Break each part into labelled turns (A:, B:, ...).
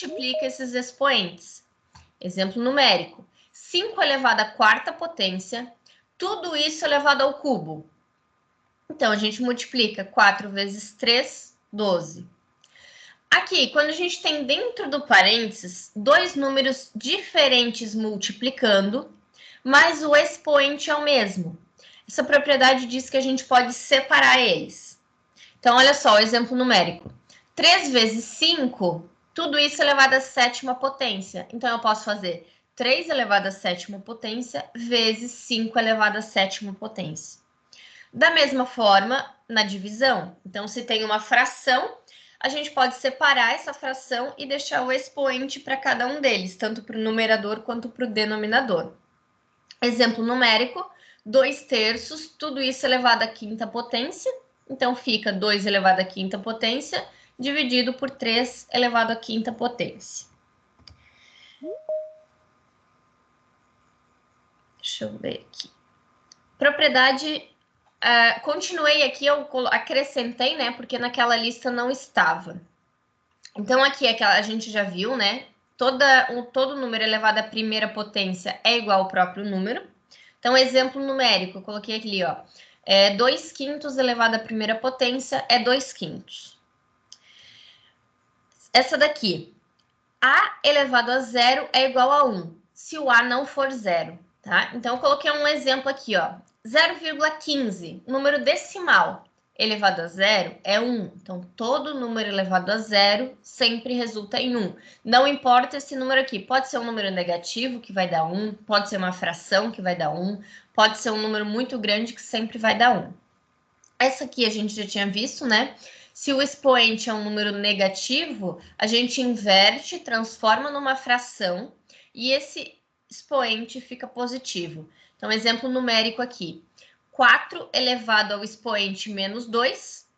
A: multiplica esses expoentes. Exemplo numérico. 5 elevado à quarta potência, tudo isso elevado ao cubo. Então, a gente multiplica 4 vezes 3, 12. Aqui, quando a gente tem dentro do parênteses dois números diferentes multiplicando, mas o expoente é o mesmo. Essa propriedade diz que a gente pode separar eles. Então, olha só o exemplo numérico. 3 vezes 5, tudo isso elevado à sétima potência. Então, eu posso fazer 3 elevado à sétima potência vezes 5 elevado à sétima potência. Da mesma forma, na divisão. Então, se tem uma fração, a gente pode separar essa fração e deixar o expoente para cada um deles, tanto para o numerador quanto para o denominador. Exemplo numérico, 2 terços, tudo isso elevado à quinta potência. Então, fica 2 elevado à quinta potência, dividido por 3 elevado à quinta potência. Deixa eu ver aqui. Propriedade, continuei aqui, eu acrescentei, né? Porque naquela lista não estava. Então, aqui a gente já viu, né? Todo número elevado à primeira potência é igual ao próprio número. Então, exemplo numérico, eu coloquei aqui, ó. 2 quintos elevado à primeira potência é 2 quintos. Essa daqui, A elevado a zero é igual a 1, se o A não for zero, tá? Então, eu coloquei um exemplo aqui, ó. 0,15, número decimal elevado a zero é 1. Então, todo número elevado a zero sempre resulta em 1. Não importa esse número aqui. Pode ser um número negativo, que vai dar 1. Pode ser uma fração, que vai dar 1. Pode ser um número muito grande, que sempre vai dar 1. Essa aqui a gente já tinha visto, né? Se o expoente é um número negativo, a gente inverte, transforma numa fração e esse expoente fica positivo. Então, exemplo numérico aqui. 4 elevado ao expoente menos 2,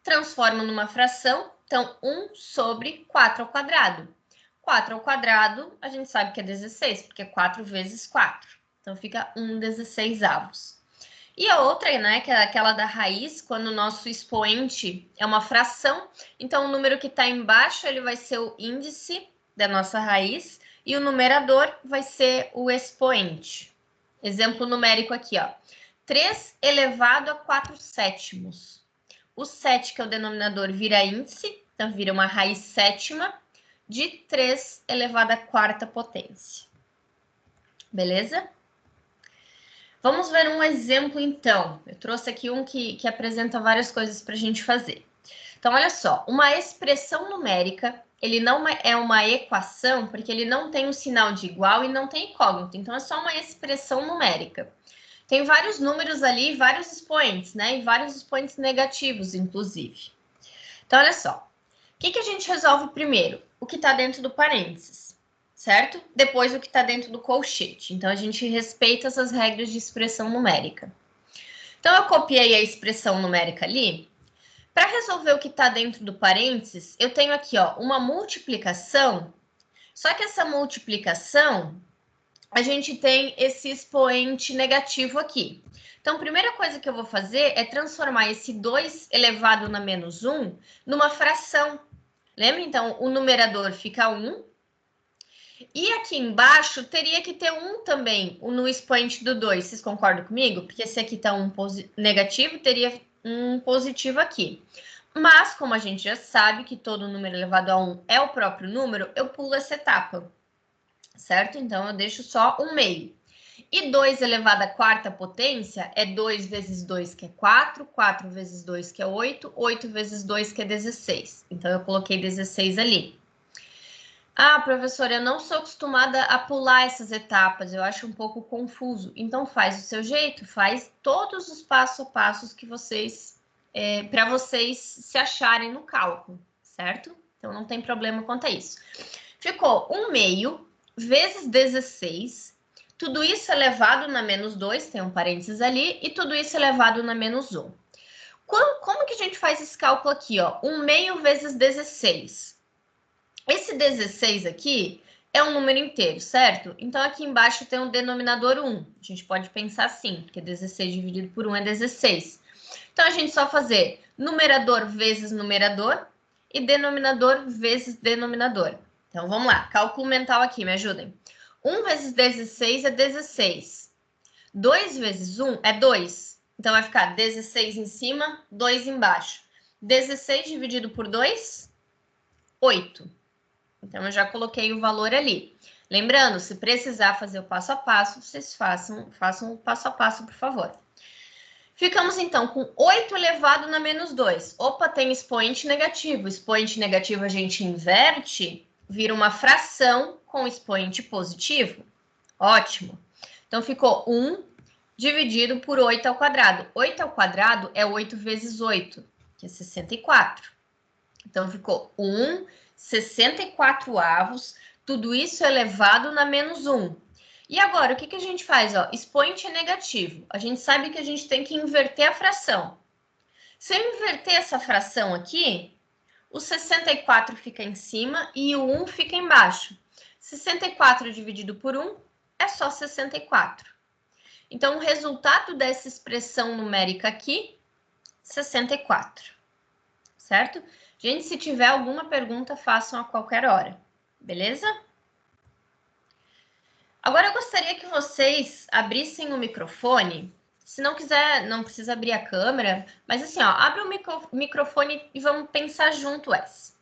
A: transforma numa fração, então 1 sobre 4 ao quadrado. 4 ao quadrado, a gente sabe que é 16, porque é 4 vezes 4. Então, fica 1/16. E a outra, né, que é aquela da raiz, quando o nosso expoente é uma fração, então o número que está embaixo ele vai ser o índice da nossa raiz e o numerador vai ser o expoente. Exemplo numérico aqui, ó. 3 elevado a 4 sétimos. O 7, que é o denominador, vira índice, então vira uma raiz sétima de 3 elevado à quarta potência. Beleza? Vamos ver um exemplo, então. Eu trouxe aqui um que apresenta várias coisas para a gente fazer. Então, olha só. Uma expressão numérica, ele não é uma equação, porque ele não tem um sinal de igual e não tem incógnito. Então, é só uma expressão numérica. Tem vários números ali, vários expoentes, né? E vários expoentes negativos, inclusive. Então, olha só. O que a gente resolve primeiro? O que está dentro do parênteses. Certo? Depois o que está dentro do colchete. Então, a gente respeita essas regras de expressão numérica. Então, eu copiei a expressão numérica ali. Para resolver o que está dentro do parênteses, eu tenho aqui, ó, uma multiplicação. Só que essa multiplicação, a gente tem esse expoente negativo aqui. Então, a primeira coisa que eu vou fazer é transformar esse 2 elevado na menos 1 numa fração. Lembra? Então, o numerador fica 1. E aqui embaixo teria que ter 1 também, no expoente do 2. Vocês concordam comigo? Porque se aqui está um negativo, teria um positivo aqui. Mas, como a gente já sabe que todo número elevado a 1 é o próprio número, eu pulo essa etapa. Certo? Então, eu deixo só um meio. E 2 elevado à quarta potência é 2 vezes 2, que é 4. 4 vezes 2, que é 8. 8 vezes 2, que é 16. Então, eu coloquei 16 ali. Ah, professora, eu não sou acostumada a pular essas etapas, eu acho um pouco confuso. Então, faz do seu jeito, faz todos os passo a passos que vocês, para vocês se acharem no cálculo, certo? Então, não tem problema quanto a isso. Ficou 1 meio vezes 16, tudo isso elevado na menos 2, tem um parênteses ali, e tudo isso elevado na menos 1. Como que a gente faz esse cálculo aqui, ó? 1 meio vezes 16. Esse 16 aqui é um número inteiro, certo? Então, aqui embaixo tem um denominador 1. A gente pode pensar assim, porque 16 dividido por 1 é 16. Então, a gente só fazer numerador vezes numerador e denominador vezes denominador. Então, vamos lá. Cálculo mental aqui, me ajudem. 1 vezes 16 é 16. 2 vezes 1 é 2. Então, vai ficar 16 em cima, 2 embaixo. 16 dividido por 2, 8. Então, eu já coloquei o valor ali. Lembrando, se precisar fazer o passo a passo, vocês façam o passo a passo, por favor. Ficamos, então, com 8 elevado na menos 2. Opa, tem expoente negativo. Expoente negativo a gente inverte, vira uma fração com expoente positivo. Ótimo. Então, ficou 1 dividido por 8 ao quadrado. 8 ao quadrado é 8 vezes 8, que é 64. Então, ficou 1, 64 avos, tudo isso elevado na menos 1. E agora, o que a gente faz? Ó, expoente é negativo. A gente sabe que a gente tem que inverter a fração. Se eu inverter essa fração aqui, o 64 fica em cima e o 1 fica embaixo. 64 dividido por 1 é só 64. Então, o resultado dessa expressão numérica aqui, 64. Certo? Gente, se tiver alguma pergunta, façam a qualquer hora. Beleza? Agora, eu gostaria que vocês abrissem o microfone. Se não quiser, não precisa abrir a câmera. Mas assim, ó, abre o microfone e vamos pensar junto essa.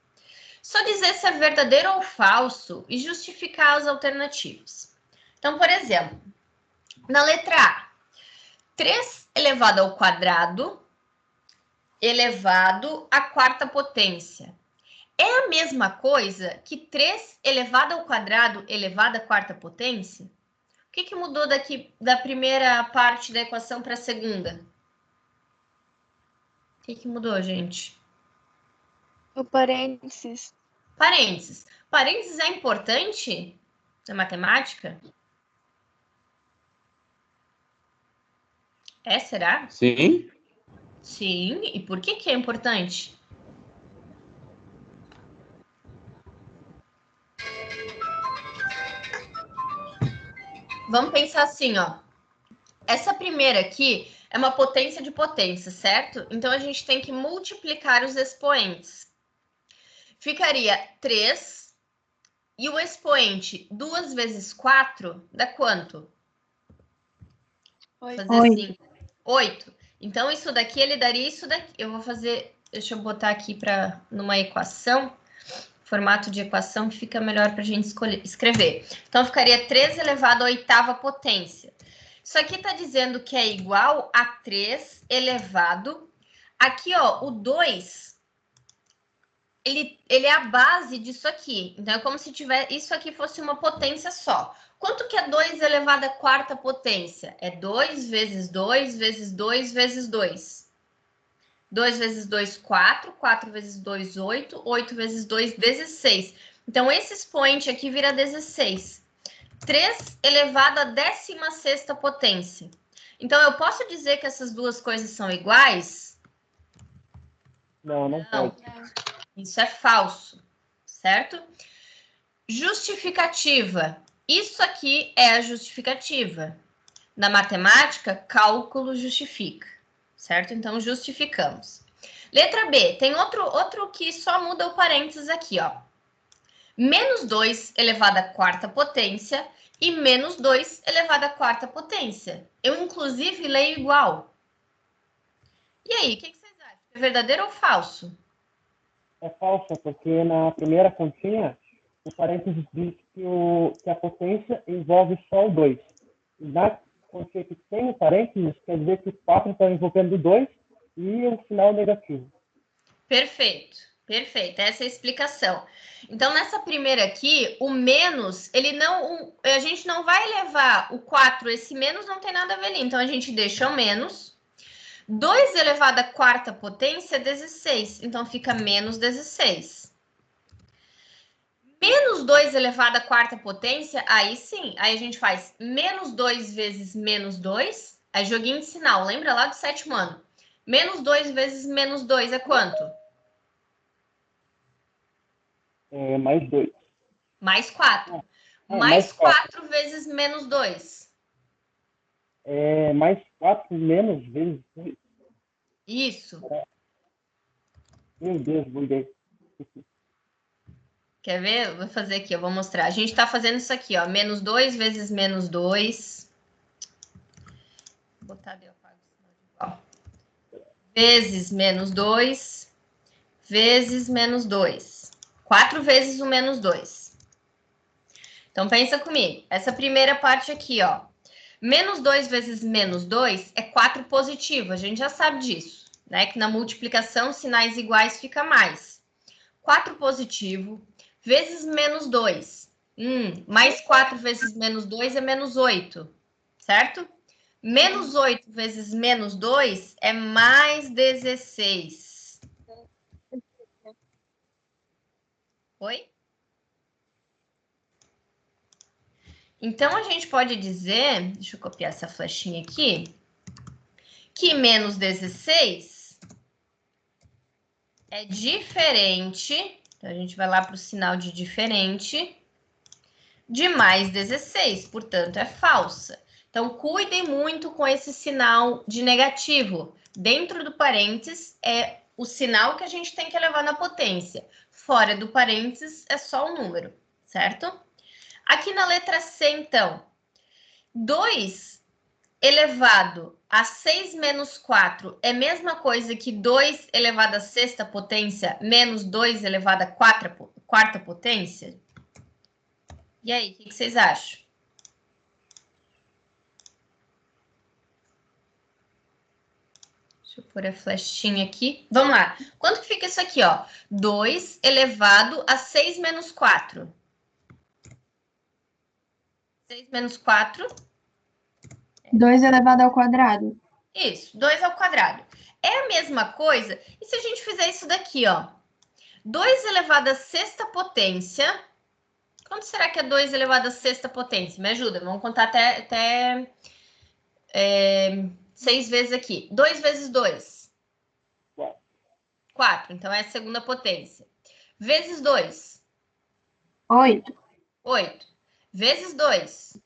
A: Só dizer se é verdadeiro ou falso e justificar as alternativas. Então, por exemplo, na letra A, 3 elevado ao quadrado elevado à quarta potência. É a mesma coisa que 3 elevado ao quadrado elevado à quarta potência? O que mudou daqui da primeira parte da equação para a segunda? O que mudou, gente?
B: O parênteses.
A: Parênteses. Parênteses é importante na matemática? É, será?
C: Sim.
A: Sim. E por que é importante? Vamos pensar assim, ó. Essa primeira aqui é uma potência de potência, certo? Então, a gente tem que multiplicar os expoentes. Ficaria 3 e o expoente 2 vezes 4 dá quanto?
B: 8.
A: Fazer assim, 8. Então, isso daqui, ele daria isso daqui. Eu vou fazer, deixa eu botar aqui para numa equação, formato de equação que fica melhor para a gente escrever. Então, ficaria 3 elevado à oitava potência. Isso aqui está dizendo que é igual a 3 elevado. Aqui, ó, o 2, ele é a base disso aqui. Então, é como se isso aqui fosse uma potência só. Quanto que é 2 elevado à quarta potência? É 2 vezes 2 vezes 2 vezes 2. 2 vezes 2, 4. 4 vezes 2, 8. 8 vezes 2, 16. Então, esse expoente aqui vira 16. 3 elevado à 16ª potência. Então, eu posso dizer que essas duas coisas são iguais?
C: Não pode.
A: Isso é falso, certo? Justificativa. Isso aqui é a justificativa. Na matemática, cálculo justifica, certo? Então, justificamos. Letra B, tem outro que só muda o parênteses aqui, ó. Menos 2 elevado à quarta potência e menos 2 elevado à quarta potência. Eu, inclusive, leio igual. E aí, o que vocês acham? É verdadeiro ou falso?
C: É falsa, porque na primeira continha, o parênteses diz que a potência envolve só o 2. Na continha que tem o parênteses, quer dizer que o 4 está envolvendo o 2 e o final negativo.
A: Perfeito, perfeito. Essa é a explicação. Então, nessa primeira aqui, o menos, a gente não vai levar o 4, esse menos não tem nada a ver ali. Então, a gente deixa o menos. 2 elevado à quarta potência é 16. Então, fica menos 16. Menos 2 elevado à quarta potência, aí sim. Aí a gente faz menos 2 vezes menos 2. Aí, joguinho de sinal. Lembra lá do sétimo ano? Menos 2 vezes menos 2 é quanto?
C: Mais 2.
A: Mais 4.
C: Mais
A: Mais
C: 4.
A: 4 vezes menos 2.
C: Mais 4 menos vezes 2.
A: Isso.
C: Meu Deus, buguei.
A: Quer ver? Eu vou fazer aqui, eu vou mostrar. A gente está fazendo isso aqui, ó. Menos 2 vezes menos 2. Vou botar ali, eu apago igual. Vezes menos 2. Vezes menos 2. 4 vezes o menos 2. Então, pensa comigo. Essa primeira parte aqui, ó. Menos 2 vezes menos 2 é 4 positivo. A gente já sabe disso, né? Que na multiplicação, sinais iguais fica mais. 4 positivo vezes menos 2. Mais 4 vezes menos 2 é menos 8, certo? Menos 8 vezes menos 2 é mais 16. Oi? Então, a gente pode dizer, deixa eu copiar essa flechinha aqui, que menos 16 é diferente, então a gente vai lá para o sinal de diferente, de mais 16, portanto, é falsa. Então, cuidem muito com esse sinal de negativo. Dentro do parênteses é o sinal que a gente tem que levar na potência. Fora do parênteses é só o número, certo? Aqui na letra C, então, 2 elevado a 6 menos 4 é a mesma coisa que 2 elevado à sexta potência menos 2 elevado à quarta potência? E aí, o que vocês acham? Deixa eu pôr a flechinha aqui. Vamos lá. Quanto que fica isso aqui, ó? 2 elevado a 6 menos 4. 6 menos 4.
B: 2 elevado ao quadrado.
A: Isso, 2 ao quadrado. É a mesma coisa? E se a gente fizer isso daqui, ó? 2 elevado à sexta potência. Quanto será que é 2 elevado à sexta potência? Me ajuda, vamos contar até 6 vezes aqui. 2 vezes 2. 4. Então, é a segunda potência. Vezes 2.
B: 8.
A: 8. Vezes 2.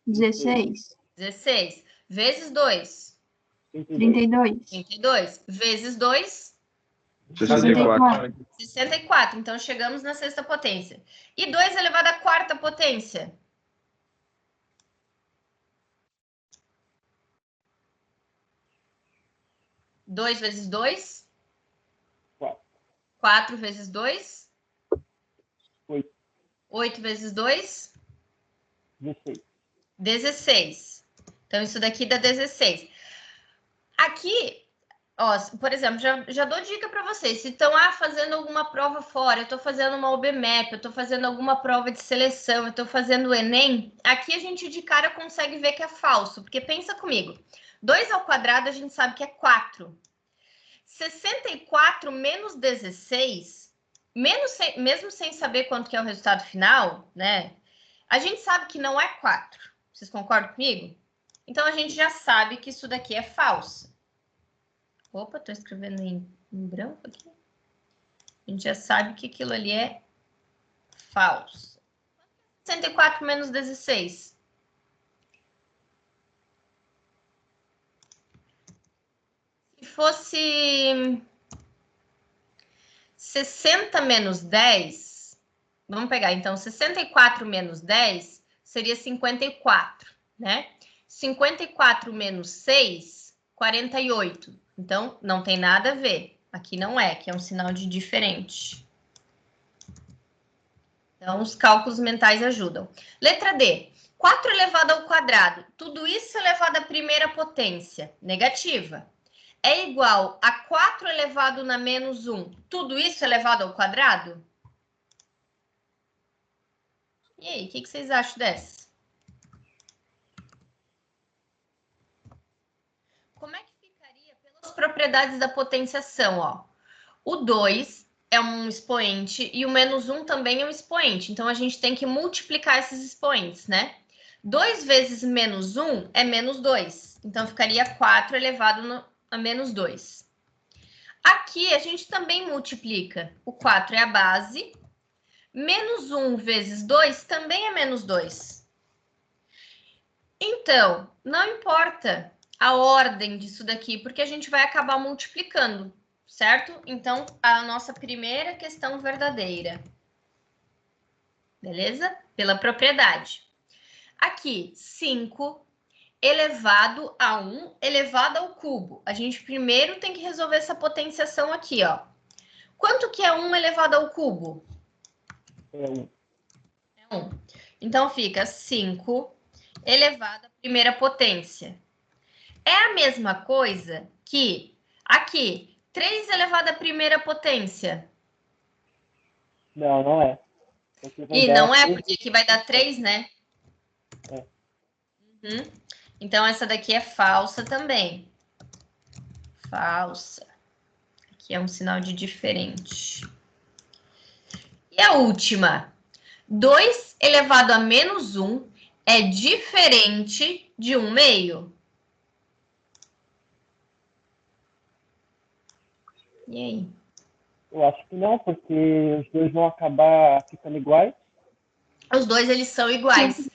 B: 16.
A: 16. Vezes 2.
B: 32.
A: 32. Vezes 2.
D: 64.
A: 64. Então, chegamos na sexta potência. E 2 elevado à quarta potência? Dois vezes 2? 4 vezes 2? 8 vezes 2? 16. Então, isso daqui dá 16. Aqui, ó, por exemplo, já dou dica para vocês. Se estão fazendo alguma prova fora, eu estou fazendo uma OBMAP, eu estou fazendo alguma prova de seleção, eu estou fazendo o Enem, aqui a gente de cara consegue ver que é falso. Porque pensa comigo, 2 ao quadrado a gente sabe que é 4. 64 menos 16, mesmo sem saber quanto que é o resultado final, né? A gente sabe que não é 4. Vocês concordam comigo? Então, a gente já sabe que isso daqui é falso. Opa, estou escrevendo em branco aqui. A gente já sabe que aquilo ali é falso. 64 menos 16. Se fosse 60 menos 10, vamos pegar então 64 menos 10 seria 54, né? 54 menos 6, 48. Então, não tem nada a ver. Aqui não é, que é um sinal de diferente. Então, os cálculos mentais ajudam. Letra D. 4 elevado ao quadrado. Tudo isso elevado à primeira potência. Negativa. É igual a 4 elevado na menos 1. Tudo isso elevado ao quadrado? E aí, o que vocês acham dessa? Como é que ficaria pelas propriedades da potenciação? Ó? O 2 é um expoente e o menos 1 também é um expoente. Então, a gente tem que multiplicar esses expoentes, né? 2 vezes menos 1 é menos 2. Então, ficaria 4 elevado a menos 2. Aqui, a gente também multiplica. O 4 é a base. Menos 1 vezes 2 também é menos 2. Então, não importa a ordem disso daqui, porque a gente vai acabar multiplicando, certo? Então, a nossa primeira questão verdadeira. beleza? Pela propriedade. Aqui, 5 elevado a 1 elevado ao cubo. A gente primeiro tem que resolver essa potenciação aqui, ó. Quanto que é 1 elevado ao cubo?
C: É 1.
A: É 1. Então, fica 5 elevado à primeira potência. É a mesma coisa que aqui, 3 elevado à primeira potência.
C: Não, não é.
A: E não é, porque aqui vai dar 3, né?
C: É.
A: Então, essa daqui é falsa também. Falsa. Aqui é um sinal de diferente. E a última. 2 elevado a menos 1 é diferente de 1 meio. E aí?
C: Eu acho que não, porque os dois vão acabar ficando iguais.
A: Os dois, eles são iguais.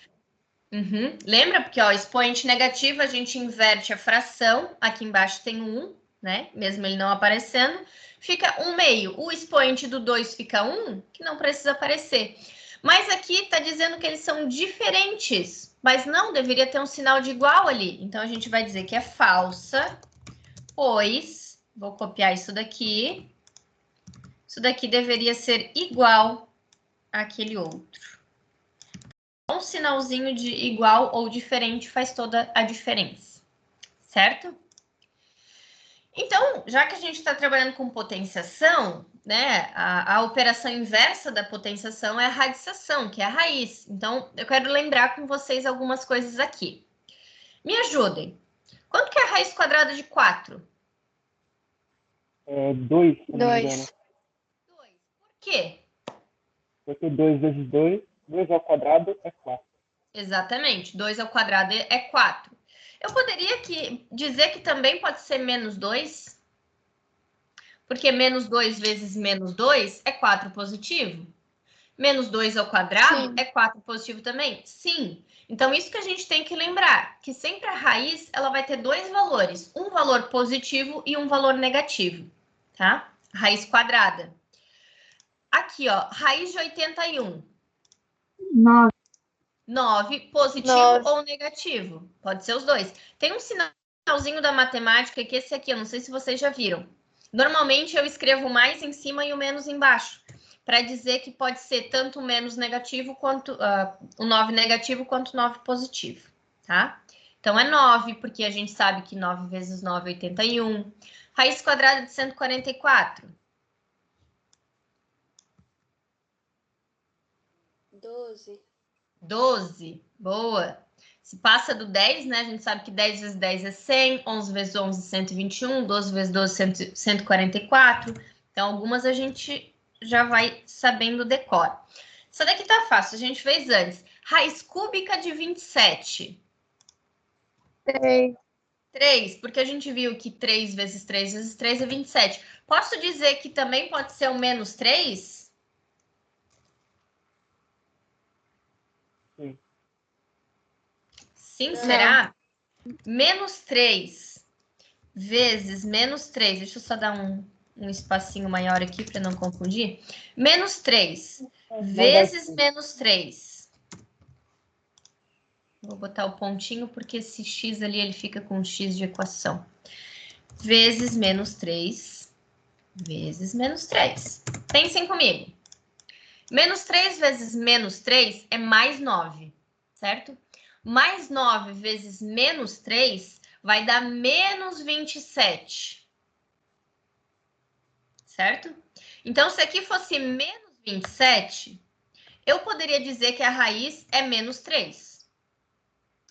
A: Uhum. Lembra? Porque, ó, expoente negativo, a gente inverte a fração. Aqui embaixo tem 1, né? Mesmo ele não aparecendo. Fica 1 meio. O expoente do 2 fica 1, que não precisa aparecer. Mas aqui está dizendo que eles são diferentes. Mas não, deveria ter um sinal de igual ali. Então, a gente vai dizer que é falsa, pois... Vou copiar isso daqui. Isso daqui deveria ser igual àquele outro. Um sinalzinho de igual ou diferente faz toda a diferença, certo? Então, já que a gente está trabalhando com potenciação, né, a operação inversa da potenciação é a radicação, que é a raiz. Então, eu quero lembrar com vocês algumas coisas aqui. Me ajudem. Quanto que é a raiz quadrada de 4?
C: É 2, se não me engano.
B: 2.
A: 2. Por quê?
C: Porque 2 vezes 2, 2 ao quadrado é 4.
A: Exatamente, 2 ao quadrado é 4. Eu poderia dizer que também pode ser menos 2, porque menos 2 vezes menos 2 é 4 positivo. Menos 2 ao quadrado é 4 positivo também? Sim. Então, isso que a gente tem que lembrar, que sempre a raiz ela vai ter dois valores, um valor positivo e um valor negativo, tá? Raiz quadrada. Aqui, ó, raiz de 81.
B: 9.
A: 9, positivo
B: 9.
A: ou negativo? Pode ser os dois. Tem um sinalzinho da matemática que esse aqui, eu não sei se vocês já viram. Normalmente eu escrevo o mais em cima e o menos embaixo, para dizer que pode ser tanto o menos negativo quanto o 9 negativo quanto o 9 positivo, tá? Então é 9, porque a gente sabe que 9 vezes 9 é 81. Raiz quadrada de 144. 12, boa. Se passa do 10, né? A gente sabe que 10 vezes 10 é 100, 11 vezes 11 é 121, 12 vezes 12 144. Então, algumas a gente já vai sabendo o decor. Essa daqui tá fácil, a gente fez antes. Raiz cúbica de 27.
B: 3.
A: 3, porque a gente viu que 3 vezes 3 vezes 3 é 27. Posso dizer que também pode ser o menos 3?
C: Sim.
A: Sim, será? Menos 3 vezes menos 3. Deixa eu só dar um espacinho maior aqui para não confundir. Menos 3 vezes menos 3. Vou botar o pontinho porque esse x ali ele fica com x de equação. Vezes menos 3. Vezes menos 3. Pensem comigo. Menos 3 vezes menos 3 é mais 9, certo? Mais 9 vezes menos 3 vai dar menos 27. Certo? Então, se aqui fosse menos 27, eu poderia dizer que a raiz é menos 3.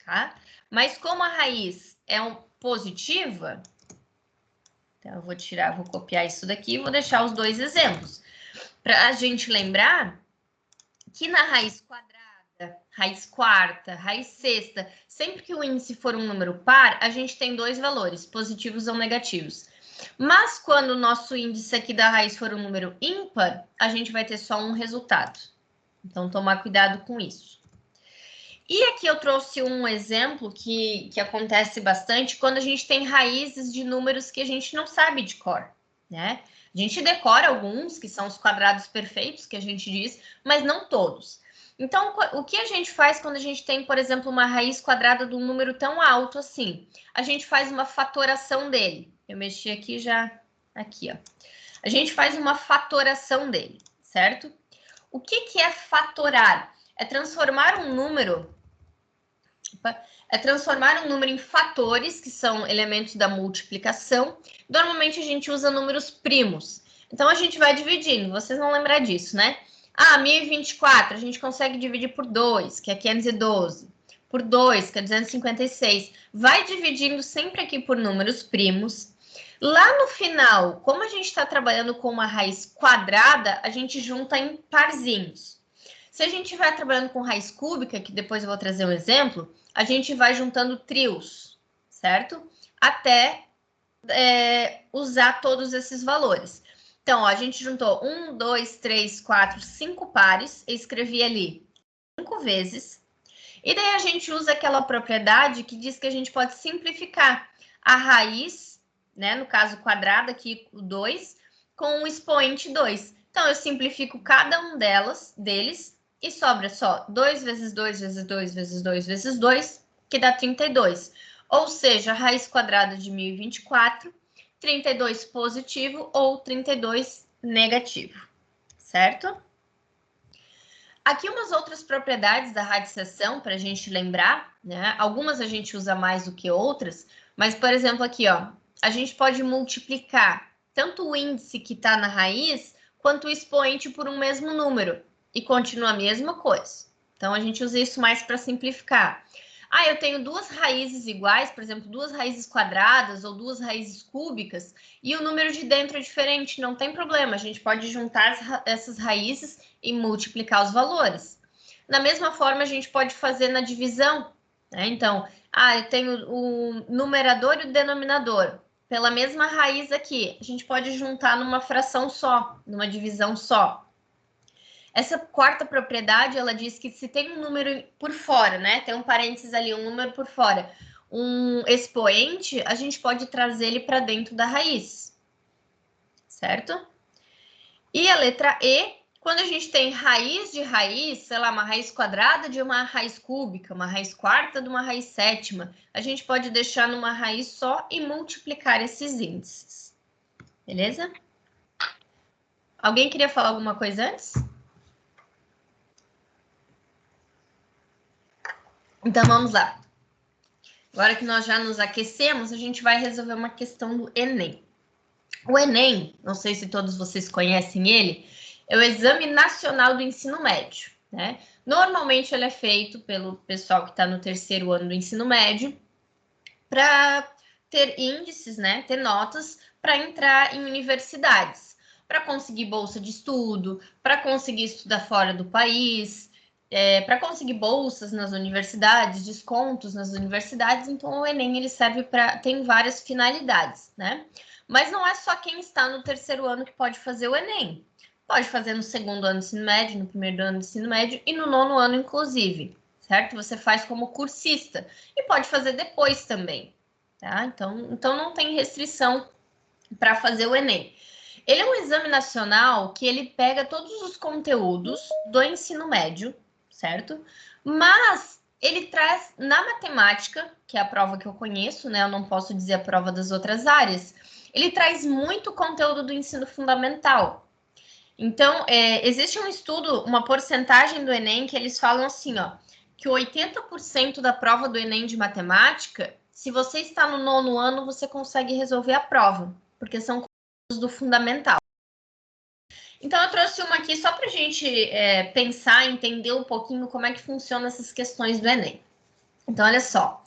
A: Tá? Mas como a raiz é positiva, então eu vou copiar isso daqui e vou deixar os dois exemplos. Para a gente lembrar que na raiz quadrada, raiz quarta, raiz sexta, sempre que o índice for um número par, a gente tem dois valores, positivos ou negativos. Mas quando o nosso índice aqui da raiz for um número ímpar, a gente vai ter só um resultado. Então, tomar cuidado com isso. E aqui eu trouxe um exemplo que acontece bastante quando a gente tem raízes de números que a gente não sabe de cor, né? A gente decora alguns, que são os quadrados perfeitos, que a gente diz, mas não todos. Então, o que a gente faz quando a gente tem, por exemplo, uma raiz quadrada de um número tão alto assim? A gente faz uma fatoração dele. Eu mexi aqui já, aqui, ó. A gente faz uma fatoração dele, certo? O que é fatorar? É transformar um número... É transformar um número em fatores, que são elementos da multiplicação. Normalmente a gente usa números primos. Então, a gente vai dividindo. Vocês vão lembrar disso, né? 1024, a gente consegue dividir por 2, que é 512. Por 2, que é 256. Vai dividindo sempre aqui por números primos. Lá no final, como a gente está trabalhando com uma raiz quadrada, a gente junta em parzinhos. Se a gente vai trabalhando com raiz cúbica, que depois eu vou trazer um exemplo, a gente vai juntando trios, certo? Até usar todos esses valores. Então, ó, a gente juntou 1, 2, 3, 4, 5 pares. Eu escrevi ali 5 vezes. E daí a gente usa aquela propriedade que diz que a gente pode simplificar a raiz, né? No caso, quadrada aqui, o 2, com o expoente 2. Então, eu simplifico cada um deles e sobra só 2 vezes 2 vezes 2 vezes 2 vezes 2, que dá 32. Ou seja, a raiz quadrada de 1024, 32 positivo ou 32 negativo, certo? Aqui umas outras propriedades da radiciação para a gente lembrar, né? Algumas a gente usa mais do que outras, mas, por exemplo, aqui, ó, a gente pode multiplicar tanto o índice que está na raiz, quanto o expoente por um mesmo número, e continua a mesma coisa. Então, a gente usa isso mais para simplificar. Eu tenho duas raízes iguais, por exemplo, duas raízes quadradas ou duas raízes cúbicas, e o número de dentro é diferente, não tem problema, a gente pode juntar essas raízes e multiplicar os valores. Da mesma forma, a gente pode fazer na divisão, né? Então, eu tenho o numerador e o denominador. Pela mesma raiz aqui, a gente pode juntar numa fração só, numa divisão só. Essa quarta propriedade, ela diz que se tem um número por fora, né? Tem um parênteses ali, um número por fora, um expoente, a gente pode trazer ele para dentro da raiz, certo? E a letra E, quando a gente tem raiz de raiz, sei lá, uma raiz quadrada de uma raiz cúbica, uma raiz quarta de uma raiz sétima, a gente pode deixar numa raiz só e multiplicar esses índices. Beleza? Alguém queria falar alguma coisa antes? Então, vamos lá. Agora que nós já nos aquecemos, a gente vai resolver uma questão do Enem. O Enem, não sei se todos vocês conhecem ele, é o Exame Nacional do Ensino Médio, né? Normalmente ele é feito pelo pessoal que está no terceiro ano do ensino médio para ter índices, né? Ter notas para entrar em universidades, para conseguir bolsa de estudo, para conseguir estudar fora do país, para conseguir bolsas nas universidades, descontos nas universidades. Então, o Enem ele serve para... tem várias finalidades, né? Mas não é só quem está no terceiro ano que pode fazer o Enem. Pode fazer no segundo ano do ensino médio, no primeiro ano do ensino médio e no nono ano, inclusive, certo? Você faz como cursista e pode fazer depois também, tá? Então não tem restrição para fazer o Enem. Ele é um exame nacional que ele pega todos os conteúdos do ensino médio, certo? Mas ele traz na matemática, que é a prova que eu conheço, né? Eu não posso dizer a prova das outras áreas. Ele traz muito conteúdo do ensino fundamental. Então, existe um estudo, uma porcentagem do Enem que eles falam assim, ó, que 80% da prova do Enem de matemática, se você está no nono ano, você consegue resolver a prova, porque são conteúdos do fundamental. Então, eu trouxe uma aqui só para a gente pensar, entender um pouquinho como é que funcionam essas questões do Enem. Então, olha só.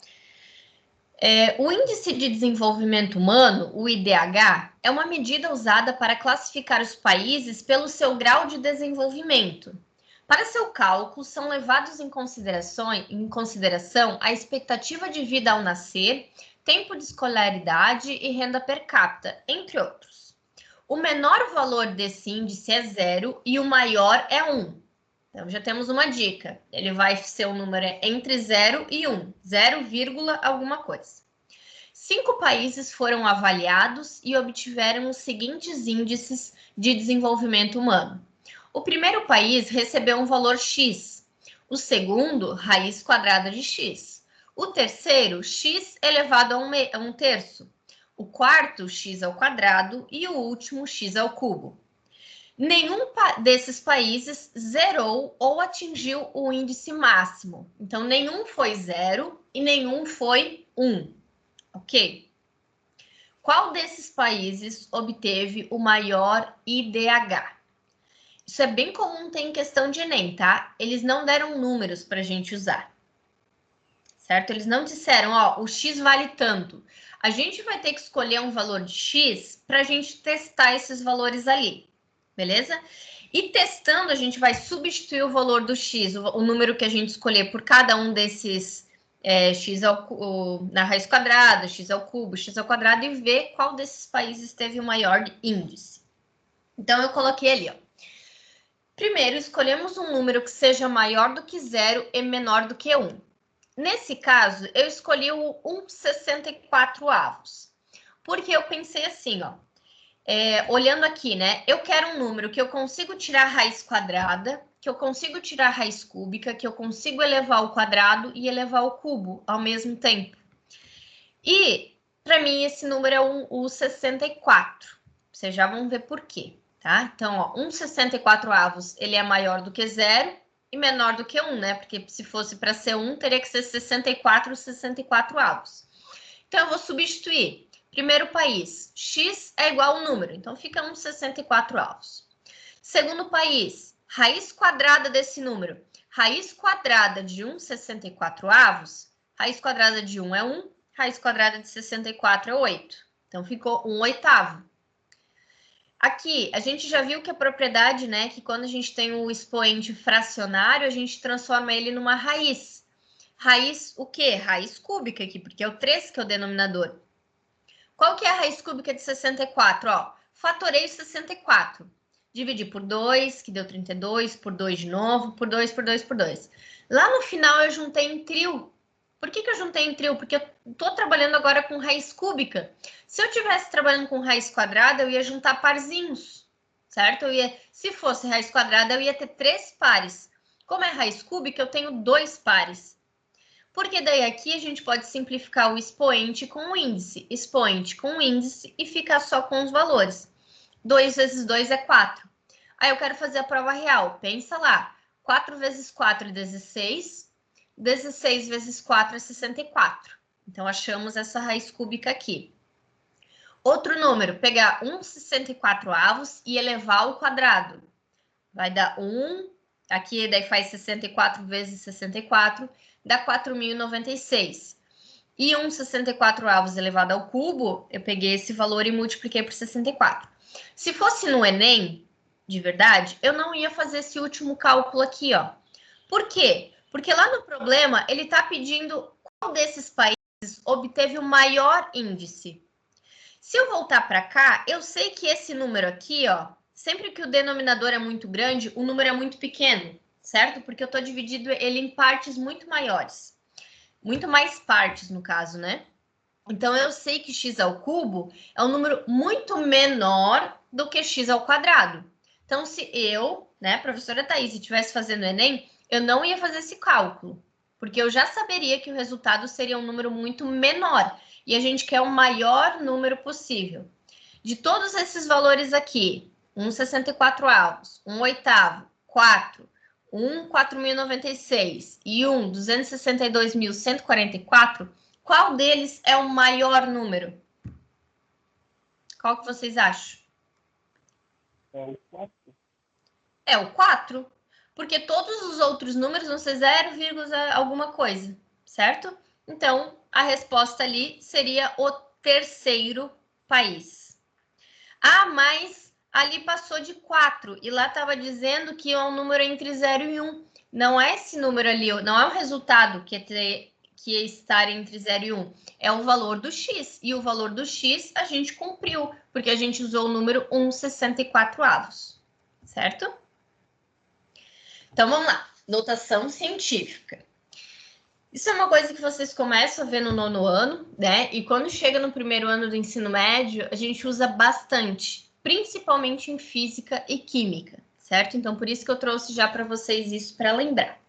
A: O Índice de Desenvolvimento Humano, o IDH, é uma medida usada para classificar os países pelo seu grau de desenvolvimento. Para seu cálculo, são levados em consideração a expectativa de vida ao nascer, tempo de escolaridade e renda per capita, entre outros. O menor valor desse índice é 0 e o maior é 1. Então, já temos uma dica. Ele vai ser um número entre 0 e 1. 0, alguma coisa. 5 países foram avaliados e obtiveram os seguintes índices de desenvolvimento humano. O primeiro país recebeu um valor X. O segundo, raiz quadrada de x. O terceiro, x elevado a 1/3. O quarto, x ao quadrado. E o último, x ao cubo. Nenhum desses países zerou ou atingiu o índice máximo. Então, nenhum foi 0 e nenhum foi 1. Ok? Qual desses países obteve o maior IDH? Isso é bem comum ter em questão de Enem, tá? Eles não deram números para a gente usar. Certo? Eles não disseram, ó, o X vale tanto. A gente vai ter que escolher um valor de X para a gente testar esses valores ali. Beleza? E testando, a gente vai substituir o valor do X, o número que a gente escolher por cada um desses X na raiz quadrada, X ao cubo, X ao quadrado e ver qual desses países teve o maior índice. Então, eu coloquei ali, ó. Primeiro, escolhemos um número que seja maior do que 0 e menor do que 1. Nesse caso, eu escolhi o 1/64. Porque eu pensei assim, ó. Olhando aqui, né? Eu quero um número que eu consigo tirar a raiz quadrada, que eu consigo tirar a raiz cúbica, que eu consigo elevar ao quadrado e elevar ao cubo ao mesmo tempo. E, para mim, esse número é o 64. Vocês já vão ver por quê, tá? Então, ó, 1/64, ele é maior do que 0 e menor do que 1, né? Porque se fosse para ser 1, teria que ser 64/64. Então, eu vou substituir. Primeiro país, x é igual ao número, então fica 1/64. Segundo país, raiz quadrada desse número. Raiz quadrada de 1/64, raiz quadrada de 1 é 1, raiz quadrada de 64 é 8. Então, ficou 1/8. Aqui, a gente já viu que a propriedade, né, que quando a gente tem o expoente fracionário, a gente transforma ele numa raiz. Raiz o quê? Raiz cúbica aqui, porque é o 3 que é o denominador. Qual que é a raiz cúbica de 64? Ó, fatorei 64. Dividi por 2, que deu 32, por 2 de novo, por 2, por 2, por 2. Lá no final eu juntei em trio. Por que eu juntei em trio? Porque eu estou trabalhando agora com raiz cúbica. Se eu estivesse trabalhando com raiz quadrada, eu ia juntar parzinhos, certo? Se fosse raiz quadrada, eu ia ter 3 pares. Como é raiz cúbica, eu tenho 2 pares. Porque daí aqui a gente pode simplificar o expoente com o índice. Expoente com o índice e ficar só com os valores. 2 vezes 2 é 4. Aí eu quero fazer a prova real. Pensa lá. 4 vezes 4 é 16. 16 vezes 4 é 64. Então, achamos essa raiz cúbica aqui. Outro número, pegar 1/64 e elevar ao quadrado. Vai dar 1, aqui daí faz 64 vezes 64, dá 4.096. E 1/64 elevado ao cubo, eu peguei esse valor e multipliquei por 64. Se fosse no Enem, de verdade, eu não ia fazer esse último cálculo aqui, ó. Por quê? Porque lá no problema, ele está pedindo qual desses países obteve o maior índice. Se eu voltar para cá, eu sei que esse número aqui, ó, sempre que o denominador é muito grande, o número é muito pequeno, certo? Porque eu estou dividindo ele em partes muito maiores. Muito mais partes, no caso, né? Então, eu sei que x ao cubo é um número muito menor do que x ao quadrado. Então, se eu, né, professora Thaís, estivesse fazendo Enem, eu não ia fazer esse cálculo, porque eu já saberia que o resultado seria um número muito menor. E a gente quer o maior número possível. De todos esses valores aqui, 1/64, 1/8, 4, 4.096 e 262.144, qual deles é o maior número? Qual que vocês acham?
C: É o 4.
A: É o 4, porque todos os outros números vão ser 0, alguma coisa, certo? Então, a resposta ali seria o terceiro país. Ah, mas ali passou de 4 e lá estava dizendo que é um número entre 0 e 1. Não é esse número ali, não é o resultado que é estar entre 0 e 1. É o valor do x. E o valor do x a gente cumpriu, porque a gente usou o número 1/64. Certo? Então, vamos lá. Notação científica. Isso é uma coisa que vocês começam a ver no 9º ano, né? E quando chega no 1º ano do ensino médio, a gente usa bastante, principalmente em física e química, certo? Então, por isso que eu trouxe já para vocês isso para lembrar.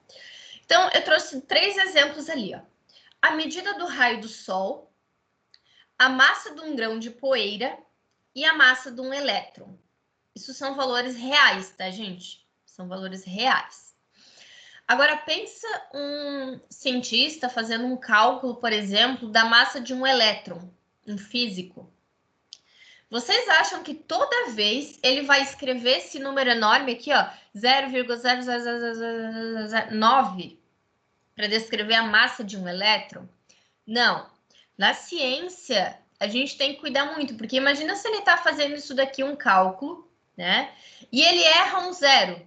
A: Então, eu trouxe 3 exemplos ali, ó. A medida do raio do Sol, a massa de um grão de poeira e a massa de um elétron. Isso são valores reais, tá, gente? São valores reais. Agora, pensa um cientista fazendo um cálculo, por exemplo, da massa de um elétron, um físico. Vocês acham que toda vez ele vai escrever esse número enorme aqui, ó, 0,00009, para descrever a massa de um elétron? Não. Na ciência, a gente tem que cuidar muito, porque imagina se ele está fazendo isso daqui, um cálculo, né? E ele erra um 0.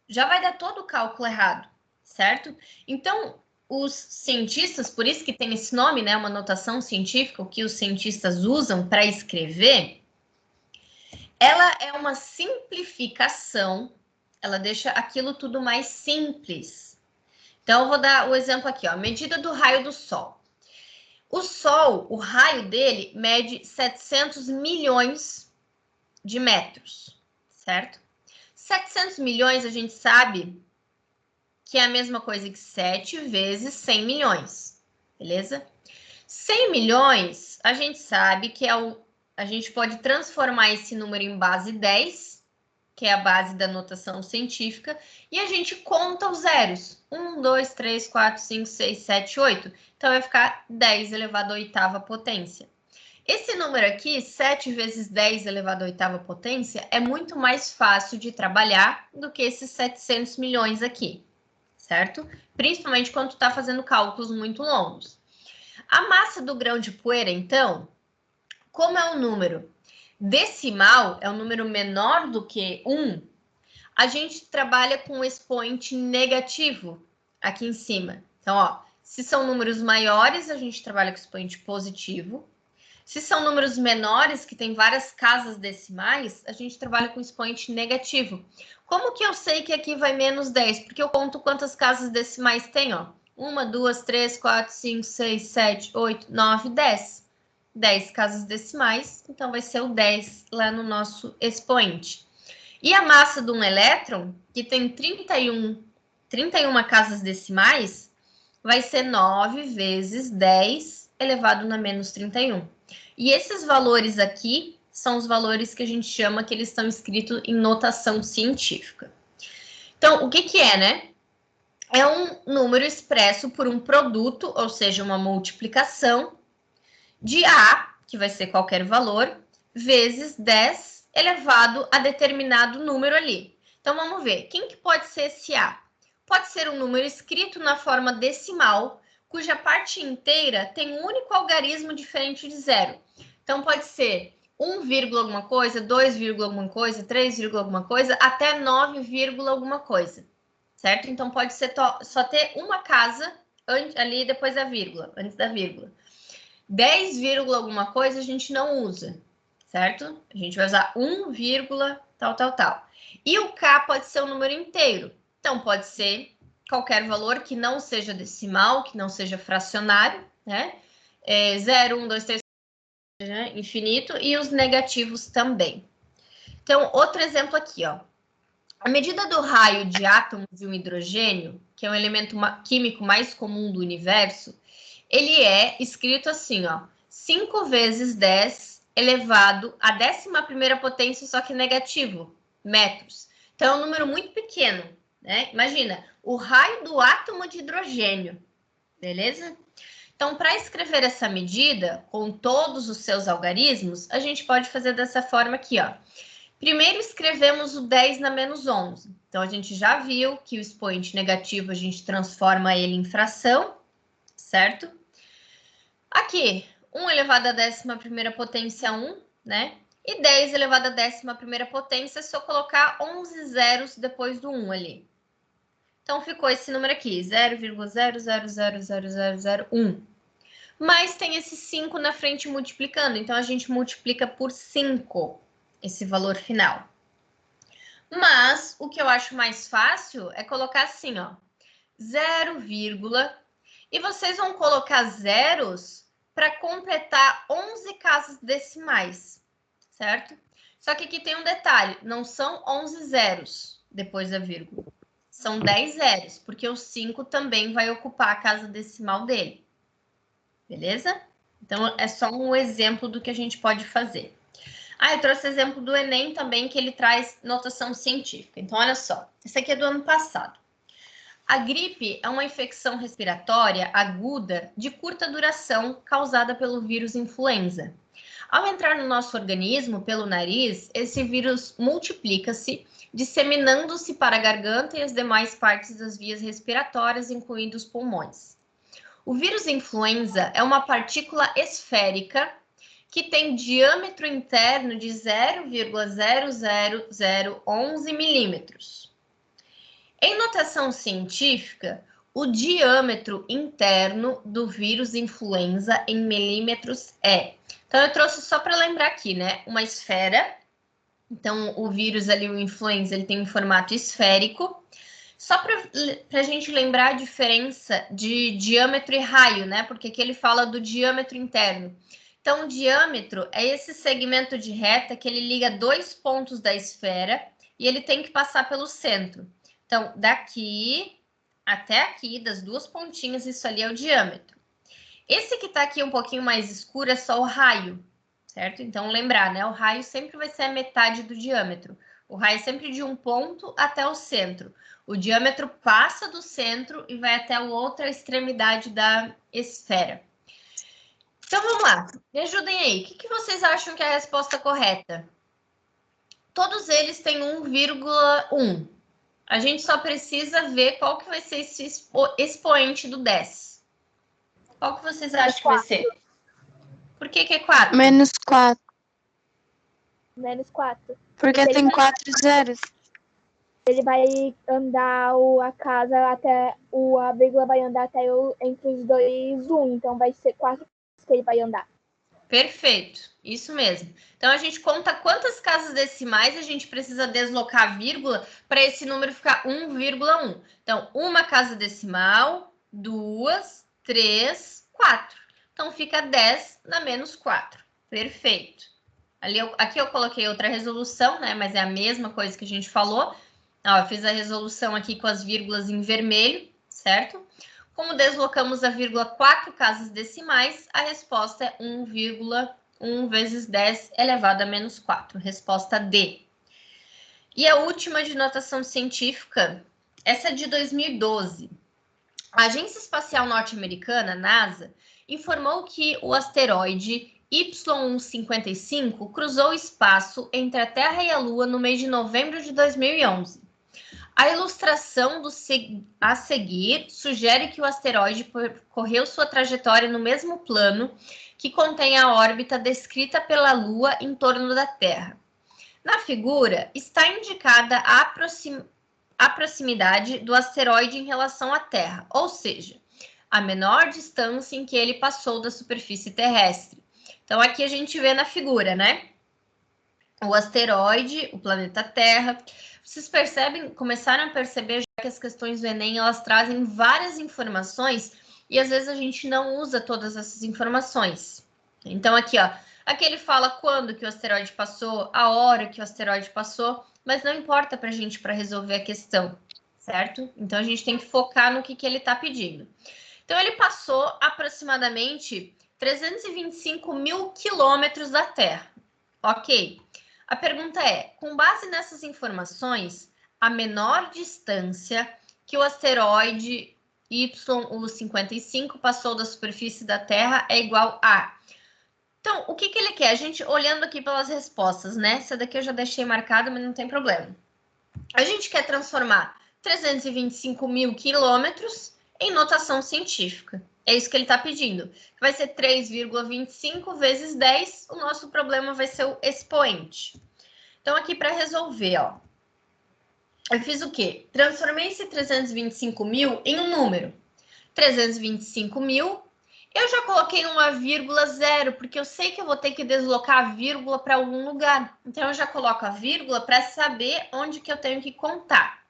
A: Já vai dar todo o cálculo errado, certo? Então, os cientistas, por isso que tem esse nome, né? Uma notação científica, o que os cientistas usam para escrever, ela é uma simplificação, ela deixa aquilo tudo mais simples. Então, eu vou dar o exemplo aqui, ó, medida do raio do Sol. O Sol, o raio dele mede 700 milhões de metros, certo? 700 milhões a gente sabe que é a mesma coisa que 7 vezes 100 milhões, beleza? 100 milhões, a gente sabe que a gente pode transformar esse número em base 10, que é a base da notação científica, e a gente conta os zeros. 1, 2, 3, 4, 5, 6, 7, 8. Então, vai ficar 10 elevado à oitava potência. Esse número aqui, 7 vezes 10 elevado à oitava potência, é muito mais fácil de trabalhar do que esses 700 milhões aqui, certo? Principalmente quando tu está fazendo cálculos muito longos. A massa do grão de poeira, então, como é um número decimal, é um número menor do que 1, a gente trabalha com o expoente negativo aqui em cima. Então, ó, se são números maiores, a gente trabalha com expoente positivo. Se são números menores, que tem várias casas decimais, a gente trabalha com expoente negativo. Como que eu sei que aqui vai menos 10? Porque eu conto quantas casas decimais tem, ó. 1, 2, 3, 4, 5, 6, 7, 8, 9, 10. 10 casas decimais, então vai ser o 10 lá no nosso expoente. E a massa de um elétron, que tem 31 casas decimais, vai ser 9 vezes 10 elevado na menos 31. E esses valores aqui são os valores que a gente chama que eles estão escritos em notação científica. Então, o que que é, né? É um número expresso por um produto, ou seja, uma multiplicação de A, que vai ser qualquer valor, vezes 10 elevado a determinado número ali. Então, vamos ver. Quem que pode ser esse A? Pode ser um número escrito na forma decimal, cuja parte inteira tem um único algarismo diferente de zero. Então, pode ser 1, alguma coisa, 2, alguma coisa, 3, alguma coisa, até 9, alguma coisa, certo? Então, pode ser só ter uma casa ali depois da vírgula, antes da vírgula. 10, alguma coisa a gente não usa, certo? A gente vai usar 1, tal. E o K pode ser um número inteiro. Então, pode ser qualquer valor que não seja decimal, que não seja fracionário, né? 0, 1, 2, 3, né? Infinito. E os negativos também. Então, outro exemplo aqui, ó. A medida do raio de átomos de um hidrogênio, que é um elemento químico mais comum do universo, ele é escrito assim, ó, 5 vezes 10 elevado à 11ª potência, só que negativo, metros. Então, é um número muito pequeno, né? Imagina, o raio do átomo de hidrogênio, beleza? Então, para escrever essa medida, com todos os seus algarismos, a gente pode fazer dessa forma aqui, ó. Primeiro, escrevemos o 10 na menos 11. Então, a gente já viu que o expoente negativo, a gente transforma ele em fração, certo? Aqui, 1 elevado à 11ª potência 1, né? E 10 elevado à 11ª potência, se eu colocar 11 zeros depois do 1 ali. Então, ficou esse número aqui, 0,00000001. Mas tem esse 5 na frente multiplicando, então a gente multiplica por 5 esse valor final. Mas o que eu acho mais fácil é colocar assim, ó, 0, e vocês vão colocar zeros para completar 11 casas decimais, certo? Só que aqui tem um detalhe, não são 11 zeros depois da vírgula, São 10 zeros, porque o 5 também vai ocupar a casa decimal dele. Beleza? Então, é só um exemplo do que a gente pode fazer. Eu trouxe exemplo do Enem também, que ele traz notação científica. Então, olha só. Esse aqui é do ano passado. A gripe é uma infecção respiratória aguda de curta duração causada pelo vírus influenza. Ao entrar no nosso organismo pelo nariz, esse vírus multiplica-se, disseminando-se para a garganta e as demais partes das vias respiratórias, incluindo os pulmões. O vírus influenza é uma partícula esférica que tem diâmetro interno de 0,00011 milímetros. Em notação científica, o diâmetro interno do vírus influenza em milímetros é. Então, eu trouxe só para lembrar aqui, né? Uma esfera. Então, o vírus ali, o influenza, ele tem um formato esférico. Só para a gente lembrar a diferença de diâmetro e raio, né? Porque aqui ele fala do diâmetro interno. Então, o diâmetro é esse segmento de reta que ele liga dois pontos da esfera e ele tem que passar pelo centro. Então, daqui até aqui, das duas pontinhas, isso ali é o diâmetro. Esse que está aqui um pouquinho mais escuro é só o raio, certo? Então, lembrar, né? O raio sempre vai ser a metade do diâmetro. O raio é sempre de um ponto até o centro. O diâmetro passa do centro e vai até a outra extremidade da esfera. Então, vamos lá. Me ajudem aí. O que vocês acham que é a resposta correta? Todos eles têm 1,1. A gente só precisa ver qual que vai ser esse expoente do 10. Qual que vocês acham que vai ser? Por que é 4?
B: Menos 4.
E: Menos 4.
B: Porque tem 4 zeros.
E: Ele vai andar a casa até a vírgula vai andar até entre os dois 1. Então vai ser 4 que ele vai andar.
A: Perfeito, isso mesmo. Então a gente conta quantas casas decimais a gente precisa deslocar a vírgula para esse número ficar 1,1. Então, uma casa decimal, 2, 3, 4. Então fica 10 na menos 4. Perfeito. Aqui eu coloquei outra resolução, né? Mas é a mesma coisa que a gente falou. Eu fiz a resolução aqui com as vírgulas em vermelho, certo? Como deslocamos a vírgula 4 casas decimais, a resposta é 1,1 vezes 10 elevado a menos 4. Resposta D. E a última de notação científica, essa é de 2012. A Agência Espacial Norte-Americana, NASA, informou que o asteroide Y155 cruzou o espaço entre a Terra e a Lua no mês de novembro de 2011. A ilustração a seguir sugere que o asteroide percorreu sua trajetória no mesmo plano que contém a órbita descrita pela Lua em torno da Terra. Na figura, está indicada a proximidade do asteroide em relação à Terra, ou seja, a menor distância em que ele passou da superfície terrestre. Então, aqui a gente vê na figura, né? O asteroide, o planeta Terra. Vocês começaram a perceber já que as questões do Enem, elas trazem várias informações e às vezes a gente não usa todas essas informações. Então aqui, ó, aqui ele fala quando que o asteroide passou, a hora que o asteroide passou, mas não importa pra gente para resolver a questão, certo? Então a gente tem que focar no que ele está pedindo. Então ele passou aproximadamente 325 mil quilômetros da Terra. Ok. A pergunta é, com base nessas informações, a menor distância que o asteroide Y155 passou da superfície da Terra é igual a... Então, o que ele quer? A gente olhando aqui pelas respostas, né? Essa daqui eu já deixei marcada, mas não tem problema. A gente quer transformar 325 mil quilômetros em notação científica. É isso que ele está pedindo. Vai ser 3,25 vezes 10. O nosso problema vai ser o expoente. Então, aqui para resolver, ó. Eu fiz o quê? Transformei esse 325 mil em um número. 325 mil. Eu já coloquei uma vírgula zero, porque eu sei que eu vou ter que deslocar a vírgula para algum lugar. Então, eu já coloco a vírgula para saber onde que eu tenho que contar.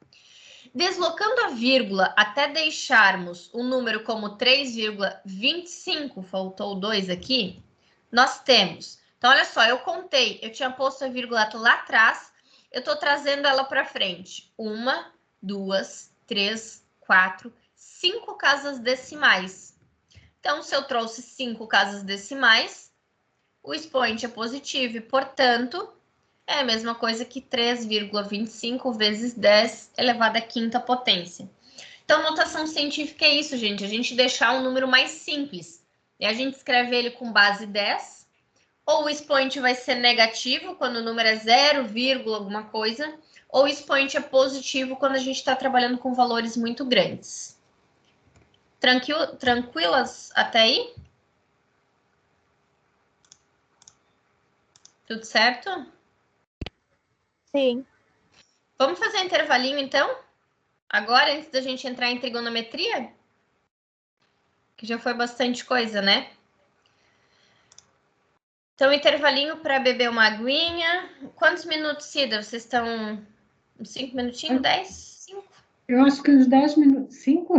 A: Deslocando a vírgula até deixarmos o número como 3,25, faltou 2 aqui, nós temos. Então, olha só, eu contei, eu tinha posto a vírgula lá atrás, eu estou trazendo ela para frente. 1, 2, 3, 4, 5 casas decimais. Então, se eu trouxe 5 casas decimais, o expoente é positivo e, portanto, é a mesma coisa que 3,25 vezes 10 elevado à quinta potência. Então, notação científica é isso, gente. A gente deixar um número mais simples. E a gente escreve ele com base 10. Ou o expoente vai ser negativo, quando o número é 0, alguma coisa. Ou o expoente é positivo, quando a gente está trabalhando com valores muito grandes. Tranquilas até aí? Tudo certo?
E: Sim.
A: Vamos fazer intervalinho, então? Agora, antes da gente entrar em trigonometria? Que já foi bastante coisa, né? Então, intervalinho para beber uma aguinha. Quantos minutos, Cida? Vocês estão... 5 minutinhos? 10? 5?
F: Eu acho que uns 10 minutos. 5?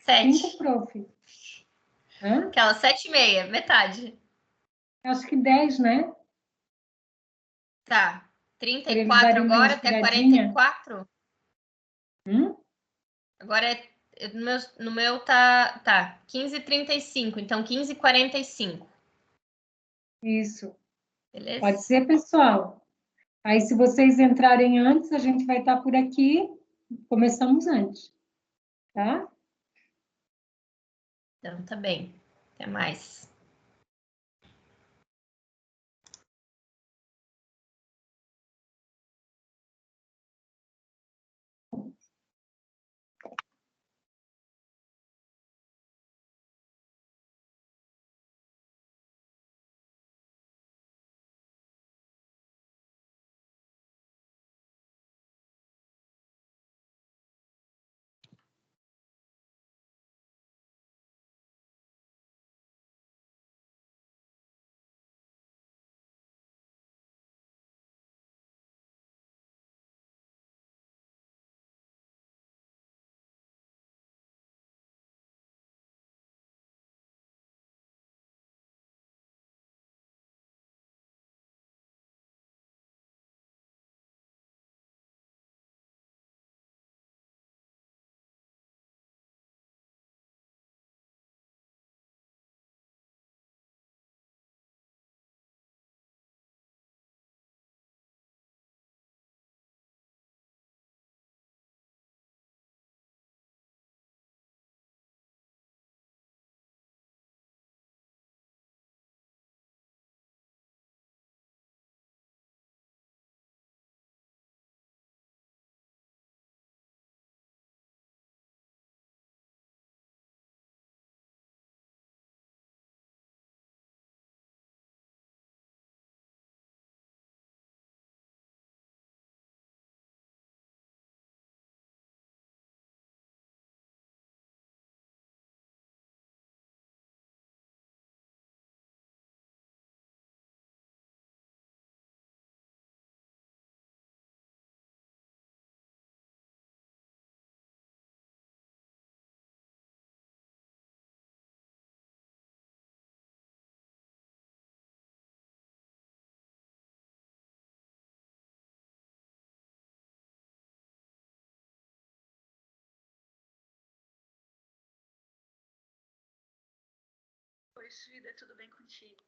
A: 7.
F: 5, prof. Hã?
A: Aquela 7h30, metade.
F: Acho que 10, né?
A: Tá.
F: Para eles
A: 34
F: darem uma
A: agora, até
F: inspiradinha.
A: 44. Agora no meu tá 15h35, então 15h45.
F: Isso.
A: Beleza?
F: Pode ser, pessoal. Aí, se vocês entrarem antes, a gente vai estar por aqui. Começamos antes, tá?
A: Então, tá bem. Até mais.
G: Oi, Frida, tudo bem contigo?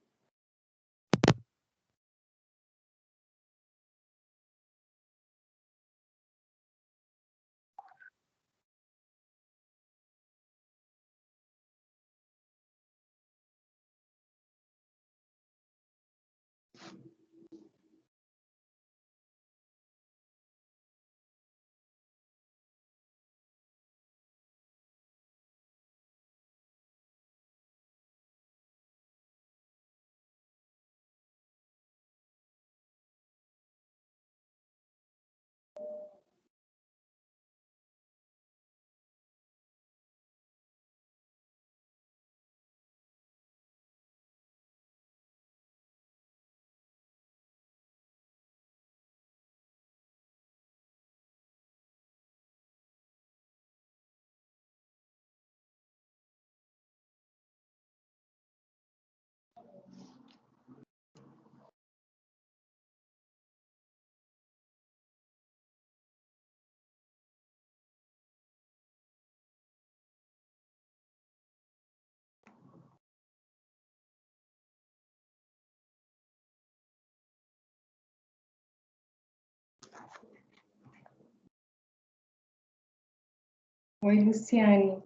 F: Oi, Luciane.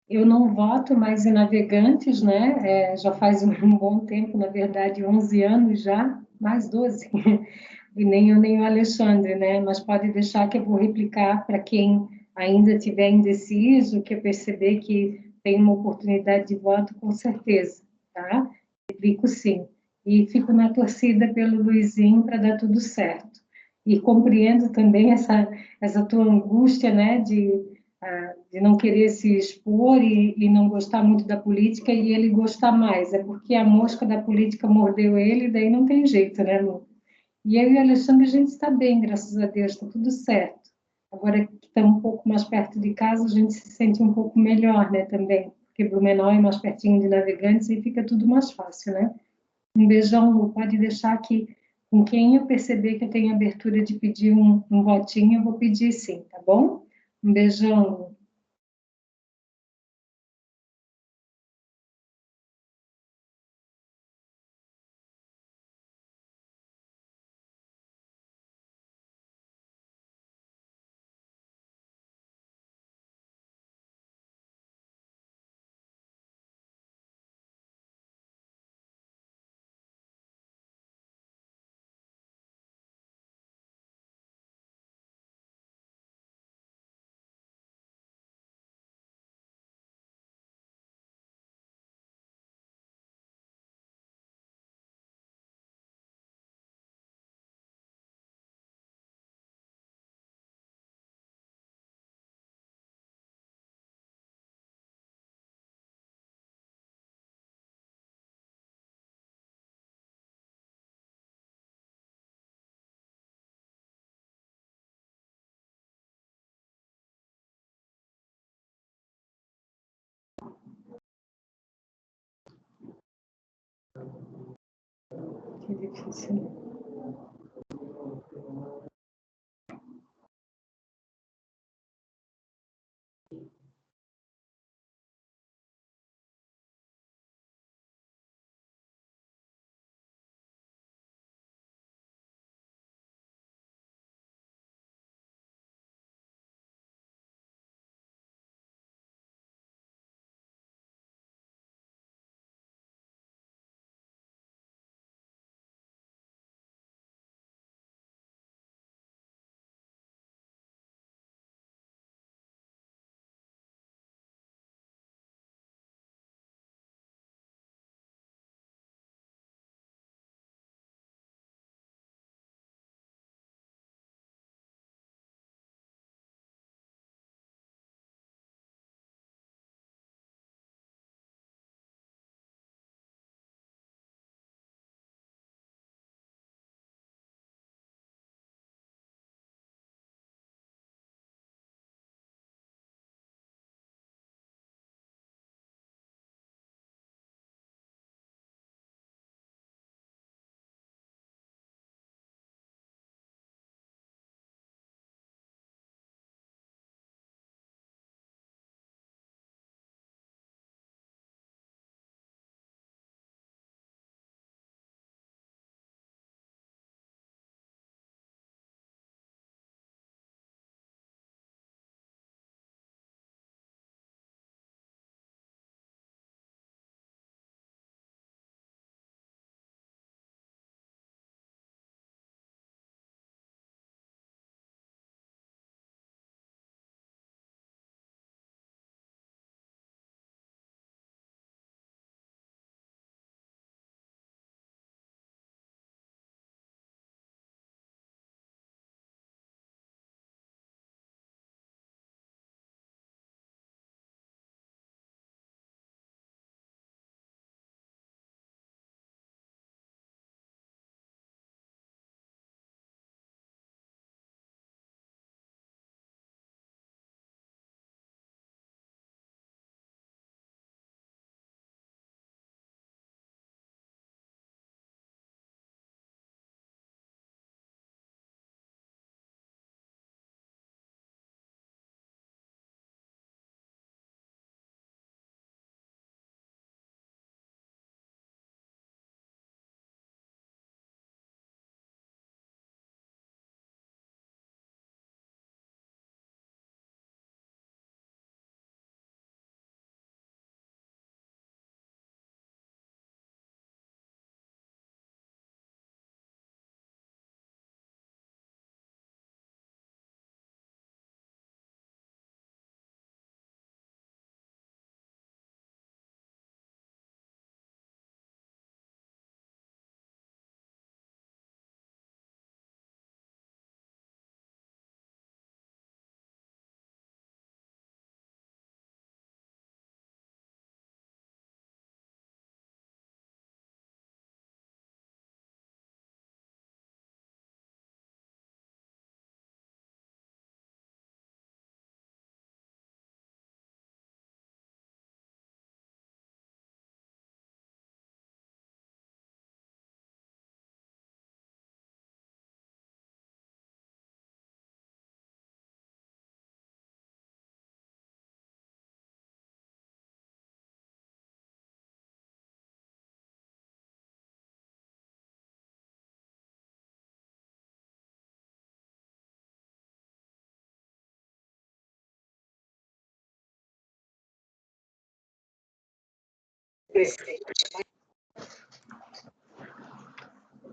F: Eu não voto mais em Navegantes, né? Já faz um bom tempo, na verdade, 11 anos já, mais 12. E nem eu nem o Alexandre, né? Mas pode deixar que eu vou replicar para quem ainda tiver indeciso, que eu perceber que tem uma oportunidade de voto, com certeza, tá? Replico sim. E fico na torcida pelo Luizinho para dar tudo certo. E compreendo também essa tua angústia, né, de não querer se expor e não gostar muito da política e ele gostar mais. É porque a mosca da política mordeu ele, daí não tem jeito, né, Lu? E eu e o Alexandre, a gente está bem, graças a Deus, está tudo certo. Agora que estamos um pouco mais perto de casa, a gente se sente um pouco melhor, né, também. Porque Blumenau é mais pertinho de Navegantes e fica tudo mais fácil, né? Um beijão, Lu. Pode deixar que, com quem eu perceber que eu tenho abertura de pedir um votinho, eu vou pedir sim, tá bom? Um beijão, Lu. Que difícil.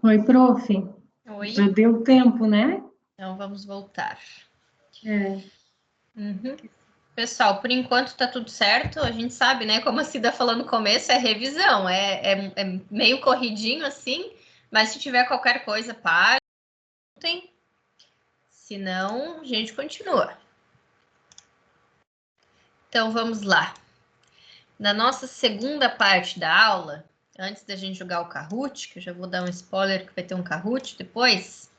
F: Oi, prof.
A: Oi.
F: Já deu tempo, né?
A: Então, vamos voltar.
F: É.
A: Pessoal, por enquanto tá tudo certo. A gente sabe, né? Como a Cida falou no começo, é revisão. É meio corridinho assim. Mas se tiver qualquer coisa, parem. Se não, a gente continua. Então, vamos lá. Na nossa segunda parte da aula, antes da gente jogar o Kahoot, que eu já vou dar um spoiler que vai ter um Kahoot depois.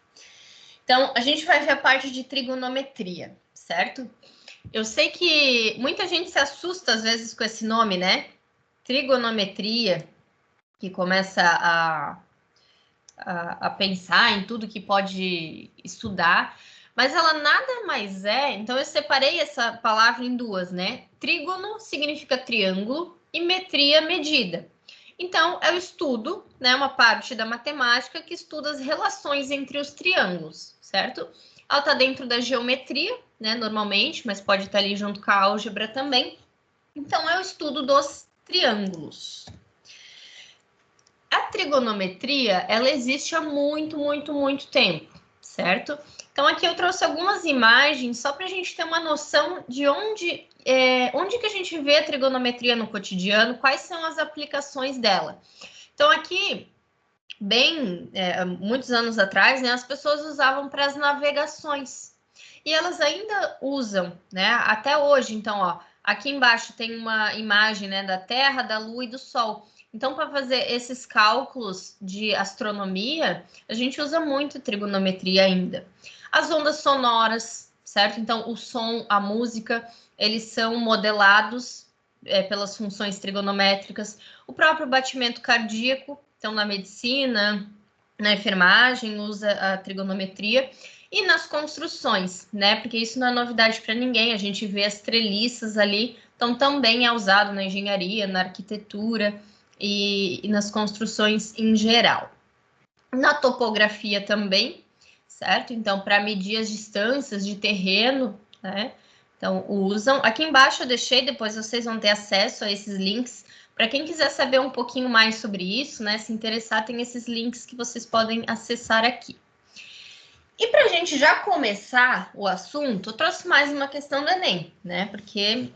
A: Então, a gente vai ver a parte de trigonometria, certo? Eu sei que muita gente se assusta às vezes com esse nome, né? Trigonometria, que começa a pensar em tudo que pode estudar, mas ela nada mais é. Então, eu separei essa palavra em duas, né? Trígono significa triângulo e metria, medida. Então, é o estudo, né? Uma parte da matemática que estuda as relações entre os triângulos, certo? Ela está dentro da geometria, né? Normalmente, mas pode estar ali junto com a álgebra também. Então, é o estudo dos triângulos. A trigonometria, ela existe há muito tempo, certo? Então, aqui eu trouxe algumas imagens só para a gente ter uma noção de onde que a gente vê a trigonometria no cotidiano, quais são as aplicações dela. Então, aqui, muitos anos atrás, né, as pessoas usavam para as navegações. E elas ainda usam, né, até hoje. Então, ó, aqui embaixo tem uma imagem, né, da Terra, da Lua e do Sol. Então, para fazer esses cálculos de astronomia, a gente usa muito trigonometria ainda. As ondas sonoras, certo? Então, o som, a música, eles são modelados pelas funções trigonométricas. O próprio batimento cardíaco, então, na medicina, na enfermagem, usa a trigonometria. E nas construções, né? Porque isso não é novidade para ninguém. A gente vê as treliças ali, então também é usado na engenharia, na arquitetura e nas construções em geral. Na topografia também, certo? Então, para medir as distâncias de terreno, né? Então, usam. Aqui embaixo eu deixei, depois vocês vão ter acesso a esses links. Para quem quiser saber um pouquinho mais sobre isso, né? Se interessar, tem esses links que vocês podem acessar aqui. E para a gente já começar o assunto, eu trouxe mais uma questão do Enem, né? Porque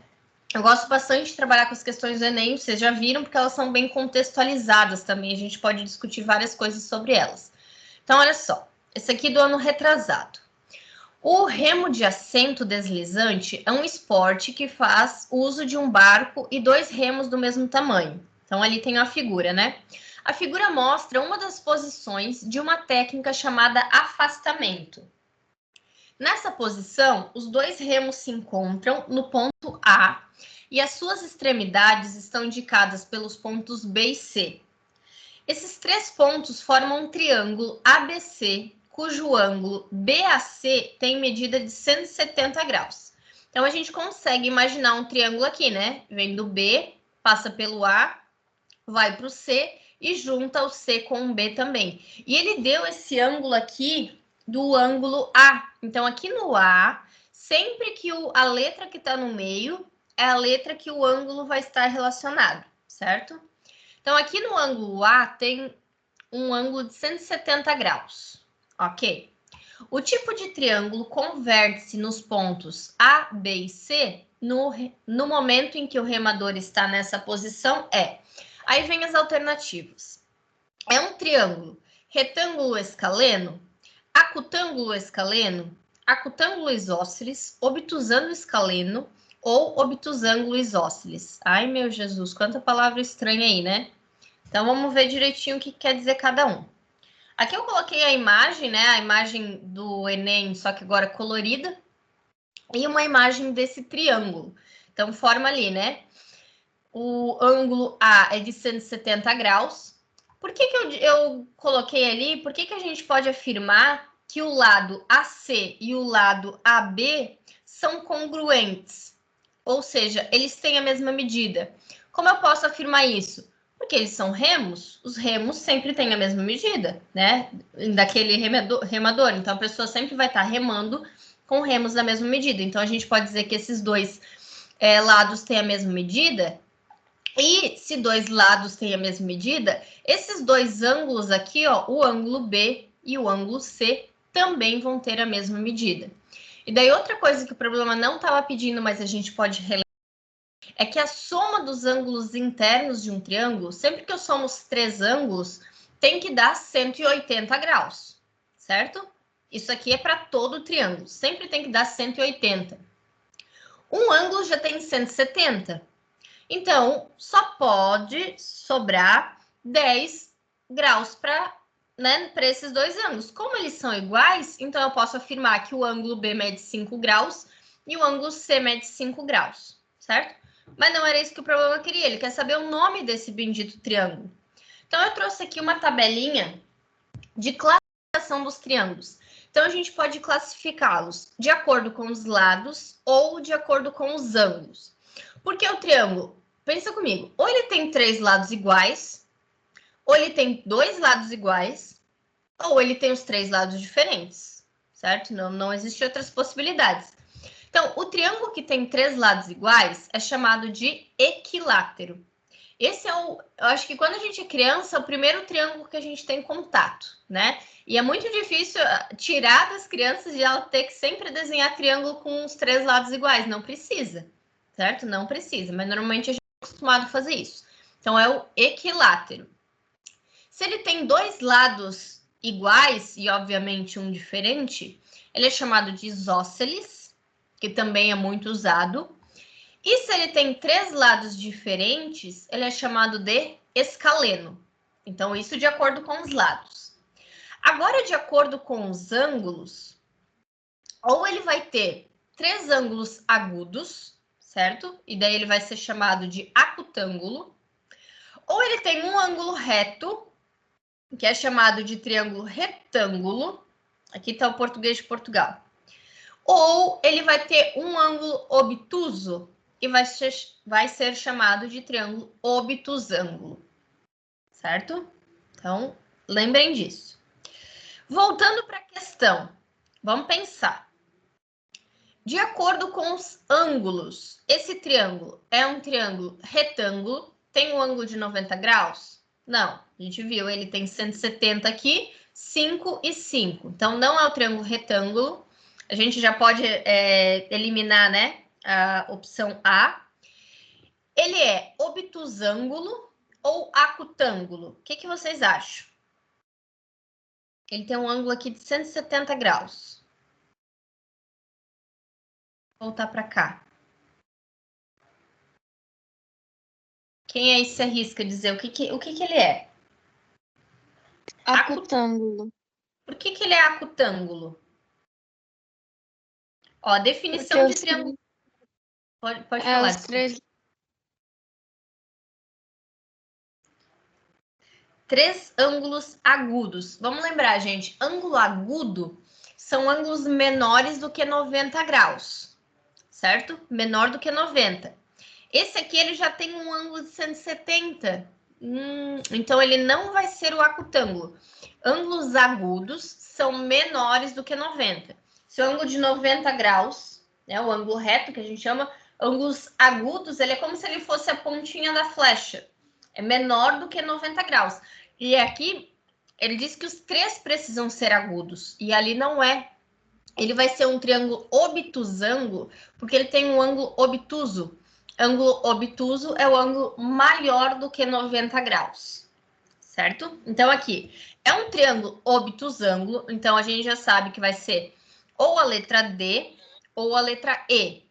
A: eu gosto bastante de trabalhar com as questões do Enem, vocês já viram, porque elas são bem contextualizadas também, a gente pode discutir várias coisas sobre elas. Então, olha só, esse aqui do ano retrasado. O remo de assento deslizante é um esporte que faz uso de um barco e dois remos do mesmo tamanho. Então, ali tem a figura, né? A figura mostra uma das posições de uma técnica chamada afastamento. Nessa posição, os dois remos se encontram no ponto A e as suas extremidades estão indicadas pelos pontos B e C. Esses três pontos formam um triângulo ABC, cujo ângulo BAC tem medida de 170 graus. Então, a gente consegue imaginar um triângulo aqui, né? Vem do B, passa pelo A, vai para o C e junta o C com o B também. E ele deu esse ângulo aqui do ângulo A. Então, aqui no A, sempre que a letra que está no meio é a letra que o ângulo vai estar relacionado, certo? Então, aqui no ângulo A tem um ângulo de 170 graus, ok? O tipo de triângulo converte-se nos pontos A, B e C no momento em que o remador está nessa posição Aí vem as alternativas. É um triângulo retângulo escaleno, acutângulo escaleno, acutângulo isósceles, obtusângulo escaleno ou obtusângulo isósceles. Ai, meu Jesus, quanta palavra estranha aí, né? Então, vamos ver direitinho o que quer dizer cada um. Aqui eu coloquei a imagem, né? A imagem do Enem, só que agora colorida. E uma imagem desse triângulo. Então, forma ali, né? O ângulo A é de 170 graus. Por que eu coloquei ali? Por que a gente pode afirmar que o lado AC e o lado AB são congruentes? Ou seja, eles têm a mesma medida. Como eu posso afirmar isso? Porque eles são remos, os remos sempre têm a mesma medida, né? Daquele remador. Então, a pessoa sempre vai estar remando com remos da mesma medida. Então, a gente pode dizer que esses dois lados têm a mesma medida E se dois lados têm a mesma medida, esses dois ângulos aqui, ó, o ângulo B e o ângulo C, também vão ter a mesma medida. E daí outra coisa que o problema não estava pedindo, mas a gente pode relembrar, é que a soma dos ângulos internos de um triângulo, sempre que eu somo os três ângulos, tem que dar 180 graus, certo? Isso aqui é para todo o triângulo, sempre tem que dar 180. Um ângulo já tem 170. Então, só pode sobrar 10 graus para esses dois ângulos. Como eles são iguais, então eu posso afirmar que o ângulo B mede 5 graus e o ângulo C mede 5 graus, certo? Mas não era isso que o problema queria, ele quer saber o nome desse bendito triângulo. Então, eu trouxe aqui uma tabelinha de classificação dos triângulos. Então, a gente pode classificá-los de acordo com os lados ou de acordo com os ângulos. Porque o triângulo, pensa comigo, ou ele tem 3 lados iguais, ou ele tem 2 lados iguais, ou ele tem os 3 lados diferentes, certo? Não existem outras possibilidades. Então, o triângulo que tem 3 lados iguais é chamado de equilátero. Esse é eu acho que quando a gente é criança, é o primeiro triângulo que a gente tem contato, né? E é muito difícil tirar das crianças de ela ter que sempre desenhar triângulo com os 3 lados iguais. Não precisa, certo? Não precisa, mas normalmente a gente é acostumado a fazer isso. Então, é o equilátero. Se ele tem 2 lados iguais e, obviamente, um diferente, ele é chamado de isósceles, que também é muito usado. E se ele tem 3 lados diferentes, ele é chamado de escaleno. Então, isso de acordo com os lados. Agora, de acordo com os ângulos, ou ele vai ter 3 ângulos agudos, certo? E daí ele vai ser chamado de acutângulo. Ou ele tem um ângulo reto, que é chamado de triângulo retângulo. Aqui está o português de Portugal. Ou ele vai ter um ângulo obtuso e vai ser chamado de triângulo obtusângulo, certo? Então, lembrem disso. Voltando para a questão, vamos pensar. De acordo com os ângulos, esse triângulo é um triângulo retângulo, tem um ângulo de 90 graus? Não, a gente viu, ele tem 170 aqui, 5 e 5. Então, não é o triângulo retângulo. A gente já pode eliminar, né, a opção A. Ele é obtusângulo ou acutângulo? O que vocês acham? Ele tem um ângulo aqui de 170 graus. Vou voltar para cá. Quem aí se arrisca a dizer o que ele é?
B: Acutângulo.
A: Por que ele é acutângulo? Ó, a definição de triângulo. Pode falar.
B: Os 3...
A: 3 ângulos agudos. Vamos lembrar, gente, ângulo agudo são ângulos menores do que 90 graus, certo? Menor do que 90. Esse aqui, ele já tem um ângulo de 170. Então, ele não vai ser o acutângulo. Ângulos agudos são menores do que 90. Se o ângulo de 90 graus, né, o ângulo reto, que a gente chama, ângulos agudos, ele é como se ele fosse a pontinha da flecha. É menor do que 90 graus. E aqui, ele diz que os 3 precisam ser agudos. E ali não é. Ele vai ser um triângulo obtusângulo, porque ele tem um ângulo obtuso. Ângulo obtuso é o ângulo maior do que 90 graus. Certo? Então, aqui, é um triângulo obtusângulo. Então, a gente já sabe que vai ser ou a letra D ou a letra E.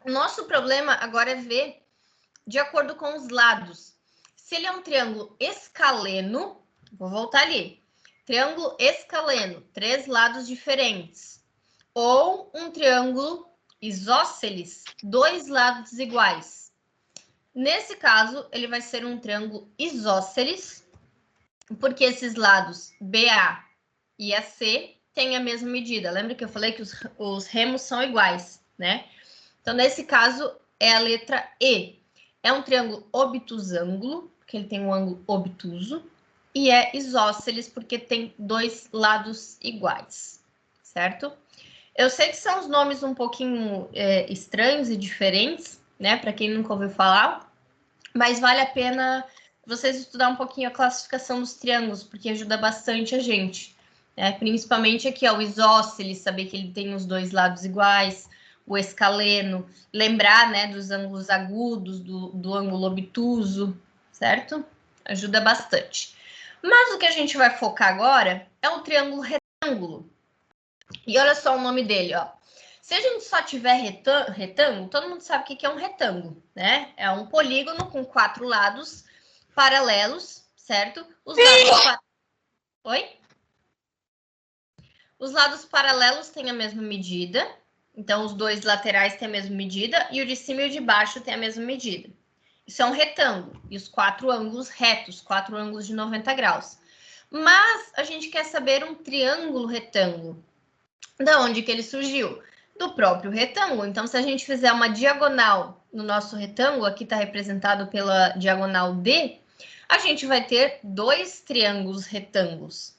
A: O nosso problema agora é ver de acordo com os lados. Se ele é um triângulo escaleno, vou voltar ali. Triângulo escaleno, 3 lados diferentes. Ou um triângulo isósceles, 2 lados iguais. Nesse caso, ele vai ser um triângulo isósceles, porque esses lados BA e AC têm a mesma medida. Lembra que eu falei que os remos são iguais, né? Então, nesse caso, é a letra E. É um triângulo obtusângulo, porque ele tem um ângulo obtuso, e é isósceles, porque tem 2 lados iguais, certo? Eu sei que são os nomes um pouquinho estranhos e diferentes, né? Para quem nunca ouviu falar, mas vale a pena vocês estudar um pouquinho a classificação dos triângulos, porque ajuda bastante a gente. Principalmente aqui, ó, o isósceles, saber que ele tem os dois lados iguais, o escaleno, lembrar, né, dos ângulos agudos, do ângulo obtuso, certo? Ajuda bastante. Mas o que a gente vai focar agora é o triângulo retângulo. E olha só o nome dele, ó. Se a gente só tiver retângulo, todo mundo sabe o que é um retângulo, né? É um polígono com 4 lados paralelos, certo? Os lados Oi? Os lados paralelos têm a mesma medida, então os dois laterais têm a mesma medida e o de cima e o de baixo têm a mesma medida. Isso é um retângulo e os 4 ângulos retos, 4 ângulos de 90 graus. Mas a gente quer saber um triângulo retângulo. Da onde que ele surgiu? Do próprio retângulo. Então, se a gente fizer uma diagonal no nosso retângulo, aqui está representado pela diagonal D, a gente vai ter 2 triângulos retângulos.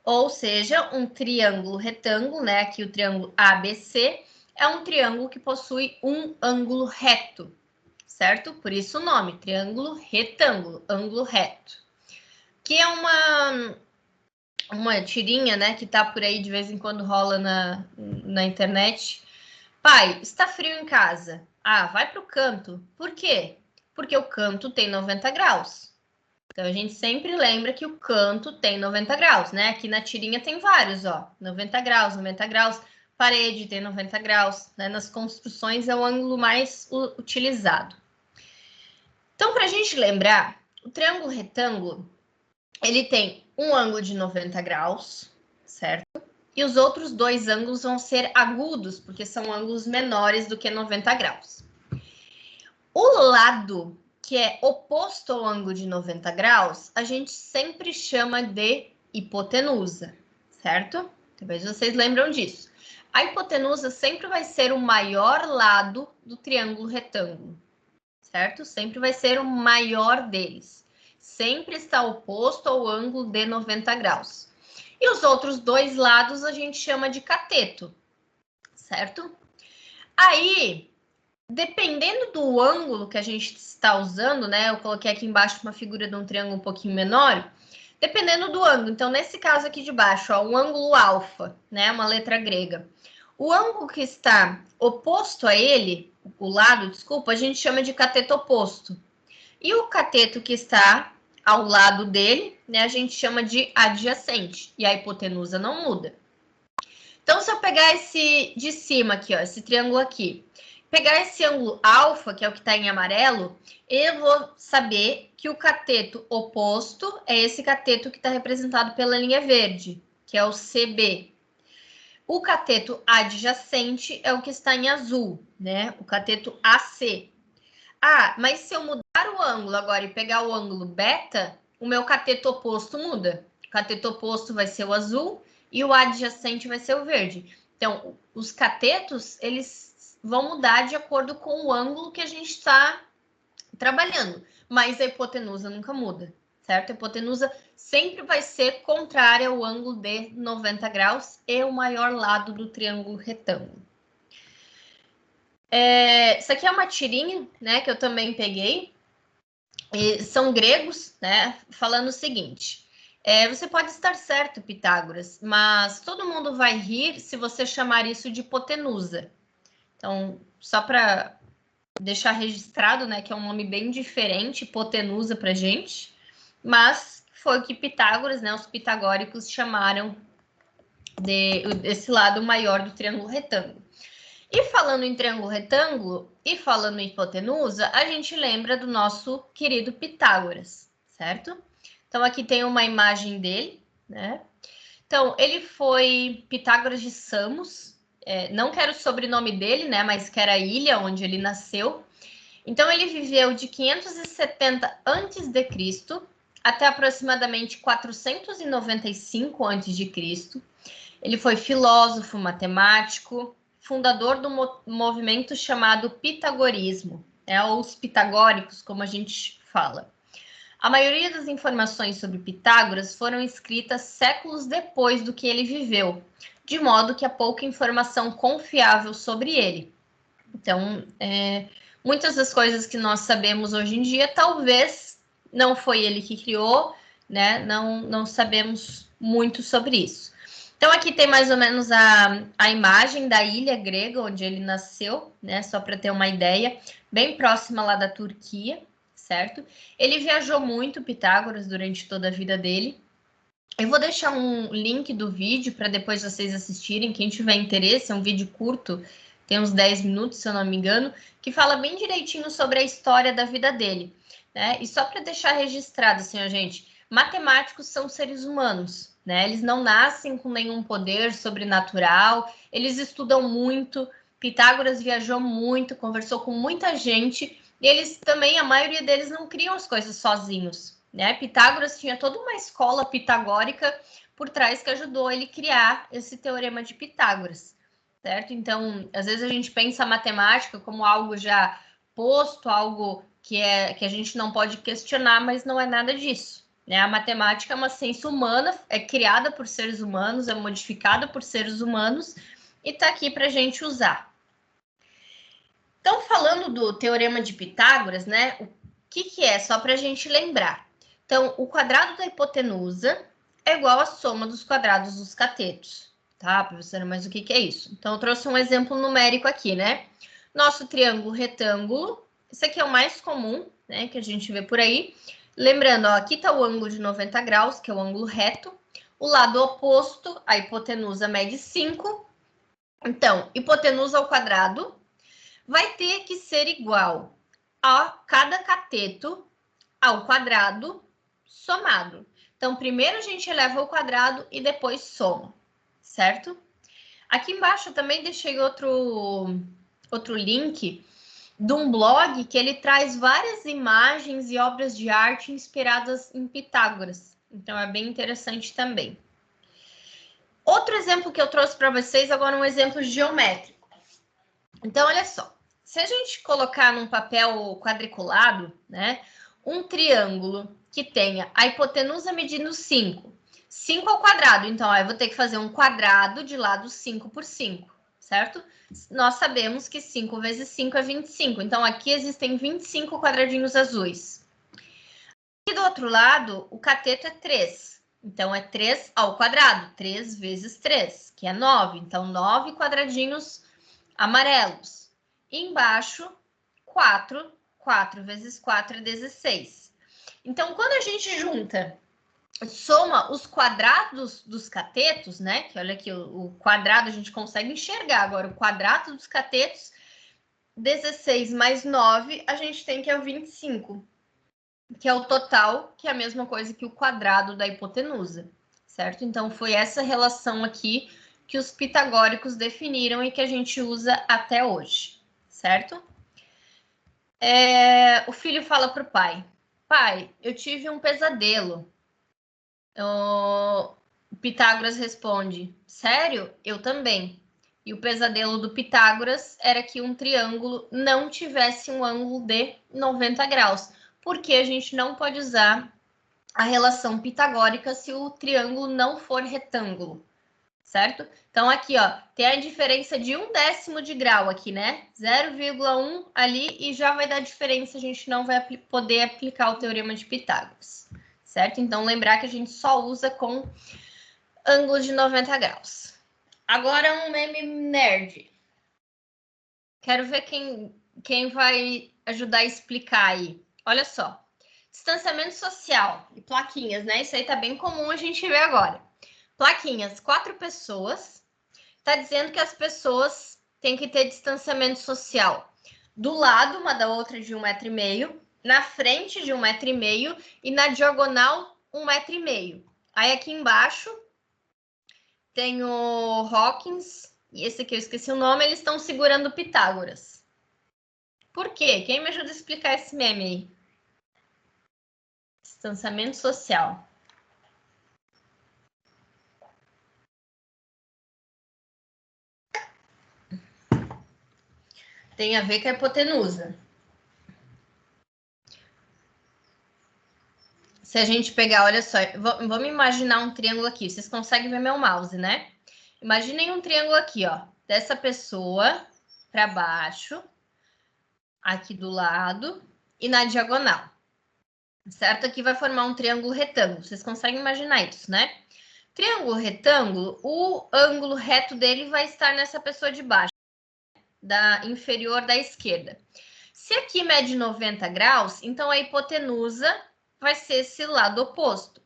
A: Ou seja, um triângulo retângulo, né? Aqui o triângulo ABC é um triângulo que possui um ângulo reto, certo? Por isso o nome, triângulo retângulo, ângulo reto. Que é uma tirinha, né, que tá por aí de vez em quando rola na internet. Pai, está frio em casa. Ah, vai para o canto. Por quê? Porque o canto tem 90 graus. Então, a gente sempre lembra que o canto tem 90 graus, né? Aqui na tirinha tem vários, ó. 90 graus, 90 graus. Parede tem 90 graus. Né? Nas construções é o ângulo mais utilizado. Então, para a gente lembrar, o triângulo retângulo, ele tem um ângulo de 90 graus, certo? E os outros 2 ângulos vão ser agudos, porque são ângulos menores do que 90 graus. O lado que é oposto ao ângulo de 90 graus, a gente sempre chama de hipotenusa, certo? Talvez vocês lembram disso. A hipotenusa sempre vai ser o maior lado do triângulo retângulo, certo? Sempre vai ser o maior deles. Sempre está oposto ao ângulo de 90 graus. E os outros 2 lados a gente chama de cateto, certo? Aí, dependendo do ângulo que a gente está usando, né? Eu coloquei aqui embaixo uma figura de um triângulo um pouquinho menor. Dependendo do ângulo. Então, nesse caso aqui de baixo, ó, um ângulo alfa, né? Uma letra grega. O ângulo que está oposto a ele, o lado, desculpa, a gente chama de cateto oposto. E o cateto que está ao lado dele, né, a gente chama de adjacente. E a hipotenusa não muda. Então, se eu pegar esse de cima aqui, ó, esse triângulo aqui, pegar esse ângulo alfa, que é o que está em amarelo, eu vou saber que o cateto oposto é esse cateto que está representado pela linha verde, que é o CB. O cateto adjacente é o que está em azul, né? O cateto AC. Ah, mas se eu mudar o ângulo agora e pegar o ângulo beta, o meu cateto oposto muda. O cateto oposto vai ser o azul e o adjacente vai ser o verde. Então, os catetos, eles vão mudar de acordo com o ângulo que a gente está trabalhando. Mas a hipotenusa nunca muda, certo? A hipotenusa sempre vai ser contrária ao ângulo de 90 graus e o maior lado do triângulo retângulo. Isso aqui é uma tirinha, né, que eu também peguei. E são gregos, né, falando o seguinte. Você pode estar certo, Pitágoras, mas todo mundo vai rir se você chamar isso de hipotenusa. Então, só para deixar registrado, né, que é um nome bem diferente, hipotenusa para gente, mas foi o que Pitágoras, né, os pitagóricos chamaram desse lado maior do triângulo retângulo. E falando em triângulo retângulo e falando em hipotenusa, a gente lembra do nosso querido Pitágoras, certo? Então, aqui tem uma imagem dele, né? Então, ele foi Pitágoras de Samos, não quero o sobrenome dele, né? Mas que era a ilha onde ele nasceu. Então, ele viveu de 570 a.C. até aproximadamente 495 a.C. Ele foi filósofo, matemático, fundador do movimento chamado pitagorismo, ou os pitagóricos, como a gente fala. A maioria das informações sobre Pitágoras foram escritas séculos depois do que ele viveu, de modo que há pouca informação confiável sobre ele. Então, muitas das coisas que nós sabemos hoje em dia, talvez não foi ele que criou, né? Não sabemos muito sobre isso. Então, aqui tem mais ou menos a imagem da ilha grega, onde ele nasceu, né? Só para ter uma ideia, bem próxima lá da Turquia, certo? Ele viajou muito, Pitágoras, durante toda a vida dele. Eu vou deixar um link do vídeo para depois vocês assistirem, quem tiver interesse, é um vídeo curto, tem uns 10 minutos, se eu não me engano, que fala bem direitinho sobre a história da vida dele, né? E só para deixar registrado, assim, ó, gente, matemáticos são seres humanos, né? Eles não nascem com nenhum poder sobrenatural, eles estudam muito. Pitágoras viajou muito, conversou com muita gente, e eles também, a maioria deles não criam as coisas sozinhos, né? Pitágoras tinha toda uma escola pitagórica por trás que ajudou ele a criar esse teorema de Pitágoras, certo? Então, às vezes a gente pensa a matemática como algo já posto, algo que a gente não pode questionar, mas não é nada disso, né? A matemática é uma ciência humana, é criada por seres humanos, é modificada por seres humanos e está aqui para a gente usar. Então, falando do teorema de Pitágoras, né? O que é? Só para a gente lembrar. Então, o quadrado da hipotenusa é igual à soma dos quadrados dos catetos. Tá, professora? Mas o que é isso? Então, eu trouxe um exemplo numérico aqui, né? Nosso triângulo retângulo, esse aqui é o mais comum, né? Que a gente vê por aí. Lembrando, ó, aqui está o ângulo de 90 graus, que é o ângulo reto. O lado oposto, a hipotenusa mede 5. Então, hipotenusa ao quadrado vai ter que ser igual a cada cateto ao quadrado somado. Então, primeiro a gente eleva ao quadrado e depois soma, certo? Aqui embaixo eu também deixei outro link de um blog que ele traz várias imagens e obras de arte inspiradas em Pitágoras. Então, é bem interessante também. Outro exemplo que eu trouxe para vocês agora é um exemplo geométrico. Então, olha só. Se a gente colocar num papel quadriculado, né, um triângulo que tenha a hipotenusa medindo 5, 5 ao quadrado, então ó, eu vou ter que fazer um quadrado de lado 5 por 5, certo? Nós sabemos que 5 vezes 5 é 25, então aqui existem 25 quadradinhos azuis. Aqui do outro lado, o cateto é 3, então é 3 ao quadrado, 3 vezes 3, que é 9, então 9 quadradinhos amarelos. E embaixo, 4. 4 vezes 4 é 16. Então, quando a gente junta, soma os quadrados dos catetos, né? Que olha aqui, o quadrado a gente consegue enxergar. Agora, o quadrado dos catetos, 16 mais 9, a gente tem que é o 25. Que é o total, que é a mesma coisa que o quadrado da hipotenusa, certo? Então, foi essa relação aqui que os pitagóricos definiram e que a gente usa até hoje. Certo? O filho fala para o pai: pai, eu tive um pesadelo. O Pitágoras responde: sério? Eu também. E o pesadelo do Pitágoras era que um triângulo não tivesse um ângulo de 90 graus, porque a gente não pode usar a relação pitagórica se o triângulo não for retângulo. Certo? Então, aqui, ó, tem a diferença de 1/10 de grau aqui, né? 0,1 ali e já vai dar diferença, a gente não vai poder aplicar o teorema de Pitágoras, certo? Então, lembrar que a gente só usa com ângulo de 90 graus. Agora, um meme nerd. Quero ver quem vai ajudar a explicar aí. Olha só. Distanciamento social e plaquinhas, né? Isso aí tá bem comum a gente ver agora. Plaquinhas, 4 pessoas, está dizendo que as pessoas têm que ter distanciamento social do lado uma da outra de 1,5 m, na frente de 1,5 m e na diagonal 1,5 m. Aí aqui embaixo tem o Hawkins e esse aqui eu esqueci o nome, eles estão segurando Pitágoras. Por quê? Quem me ajuda a explicar esse meme aí? Distanciamento social. Tem a ver com a hipotenusa. Se a gente pegar, olha só, vamos imaginar um triângulo aqui. Vocês conseguem ver meu mouse, né? Imaginem um triângulo aqui, ó. Dessa pessoa para baixo, aqui do lado e na diagonal. Certo? Aqui vai formar um triângulo retângulo. Vocês conseguem imaginar isso, né? Triângulo retângulo, o ângulo reto dele vai estar nessa pessoa de baixo, da inferior da esquerda. Se aqui mede 90 graus, então a hipotenusa vai ser esse lado oposto.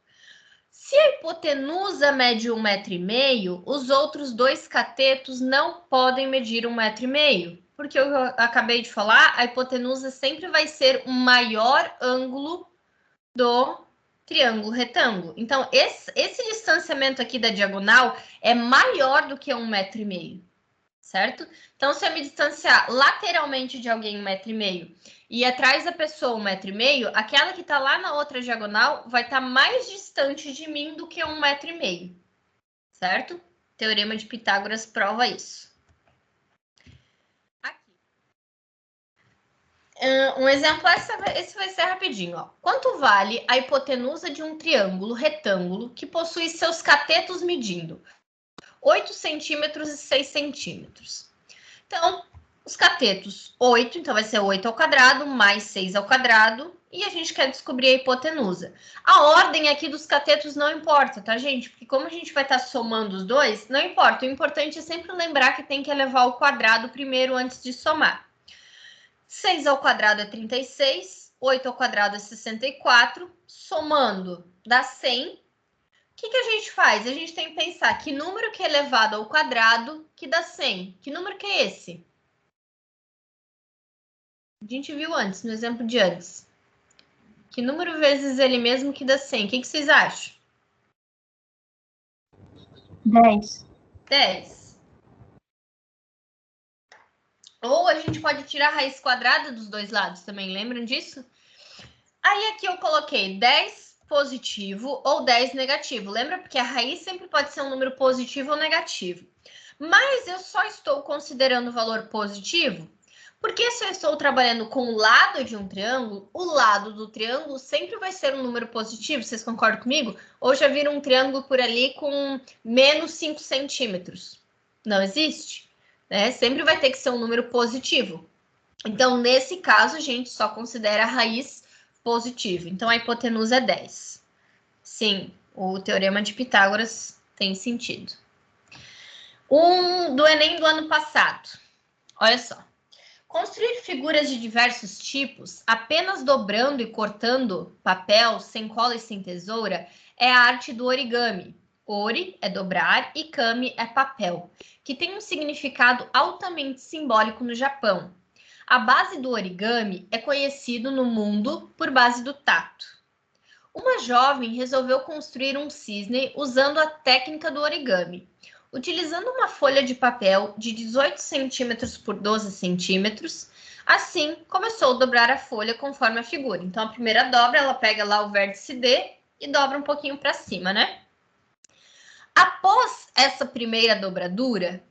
A: Se a hipotenusa mede 1,5 m, os outros dois catetos não podem medir 1,5 m, porque eu acabei de falar, a hipotenusa sempre vai ser o maior ângulo do triângulo retângulo. Então, esse distanciamento aqui da diagonal é maior do que 1,5 m, certo? Então, se eu me distanciar lateralmente de alguém 1,5 m e atrás da pessoa 1,5 m, aquela que está lá na outra diagonal vai estar mais distante de mim do que 1,5 m, certo? Teorema de Pitágoras prova isso. Aqui. Um exemplo, esse vai ser rapidinho. Ó. Quanto vale a hipotenusa de um triângulo retângulo que possui seus catetos medindo 8 centímetros e 6 centímetros? Então, os catetos, 8, então vai ser 8 ao quadrado, mais 6 ao quadrado, e a gente quer descobrir a hipotenusa. A ordem aqui dos catetos não importa, tá, gente? Porque como a gente vai estar somando os dois, não importa. O importante é sempre lembrar que tem que elevar ao quadrado primeiro antes de somar. 6 ao quadrado é 36, 8 ao quadrado é 64, somando dá 100. O que a gente faz? A gente tem que pensar que número que é elevado ao quadrado que dá 100. Que número que é esse? A gente viu antes, no exemplo de antes. Que número vezes ele mesmo que dá 100? O que vocês acham?
B: 10.
A: 10. Ou a gente pode tirar a raiz quadrada dos dois lados também, lembram disso? Aí aqui eu coloquei 10 positivo ou 10 negativo. Lembra? Porque a raiz sempre pode ser um número positivo ou negativo. Mas eu só estou considerando o valor positivo porque se eu estou trabalhando com o lado de um triângulo, o lado do triângulo sempre vai ser um número positivo. Vocês concordam comigo? Ou já viram um triângulo por ali com menos 5 centímetros? Não existe, né? Sempre vai ter que ser um número positivo. Então, nesse caso, a gente só considera a raiz positiva. Então, a hipotenusa é 10. Sim, o teorema de Pitágoras tem sentido. Do Enem do ano passado. Olha só. Construir figuras de diversos tipos, apenas dobrando e cortando papel, sem cola e sem tesoura, é a arte do origami. Ori é dobrar e kami é papel, que tem um significado altamente simbólico no Japão. A base do origami é conhecido no mundo por base do tato. Uma jovem resolveu construir um cisne usando a técnica do origami. Utilizando uma folha de papel de 18 centímetros por 12 centímetros, assim começou a dobrar a folha conforme a figura. Então, a primeira dobra, ela pega lá o vértice D e dobra um pouquinho para cima, né? Após essa primeira dobradura,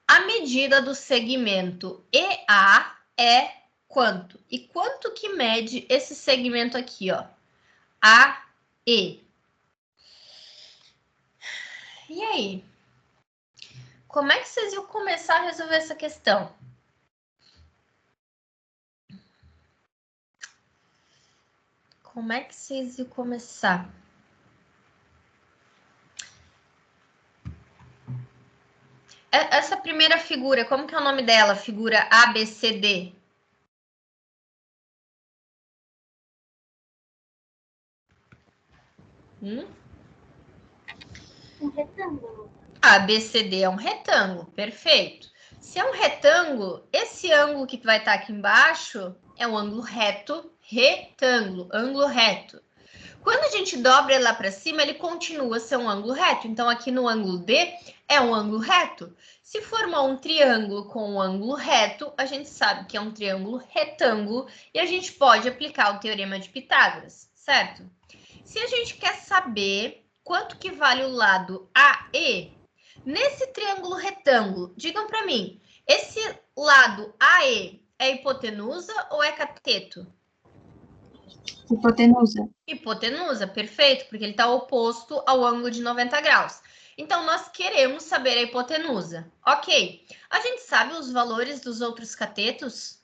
A: a medida do segmento EA é quanto? E quanto que mede esse segmento aqui, ó? AE. E aí? Como é que vocês iam começar a resolver essa questão? Como é que vocês iam começar? Essa primeira figura, como que é o nome dela? Figura ABCD.
E: Um retângulo.
A: ABCD é um retângulo, perfeito. Se é um retângulo, esse ângulo que vai estar aqui embaixo é um ângulo reto, retângulo, ângulo reto. Quando a gente dobra ele lá para cima, ele continua a ser um ângulo reto. Então, aqui no ângulo D é um ângulo reto. Se formou um triângulo com um ângulo reto, a gente sabe que é um triângulo retângulo e a gente pode aplicar o teorema de Pitágoras, certo? Se a gente quer saber quanto que vale o lado AE, nesse triângulo retângulo, digam para mim, esse lado AE é hipotenusa ou é cateto?
B: Hipotenusa.
A: Hipotenusa, perfeito, porque ele está oposto ao ângulo de 90 graus. Então, nós queremos saber a hipotenusa. Ok. A gente sabe os valores dos outros catetos?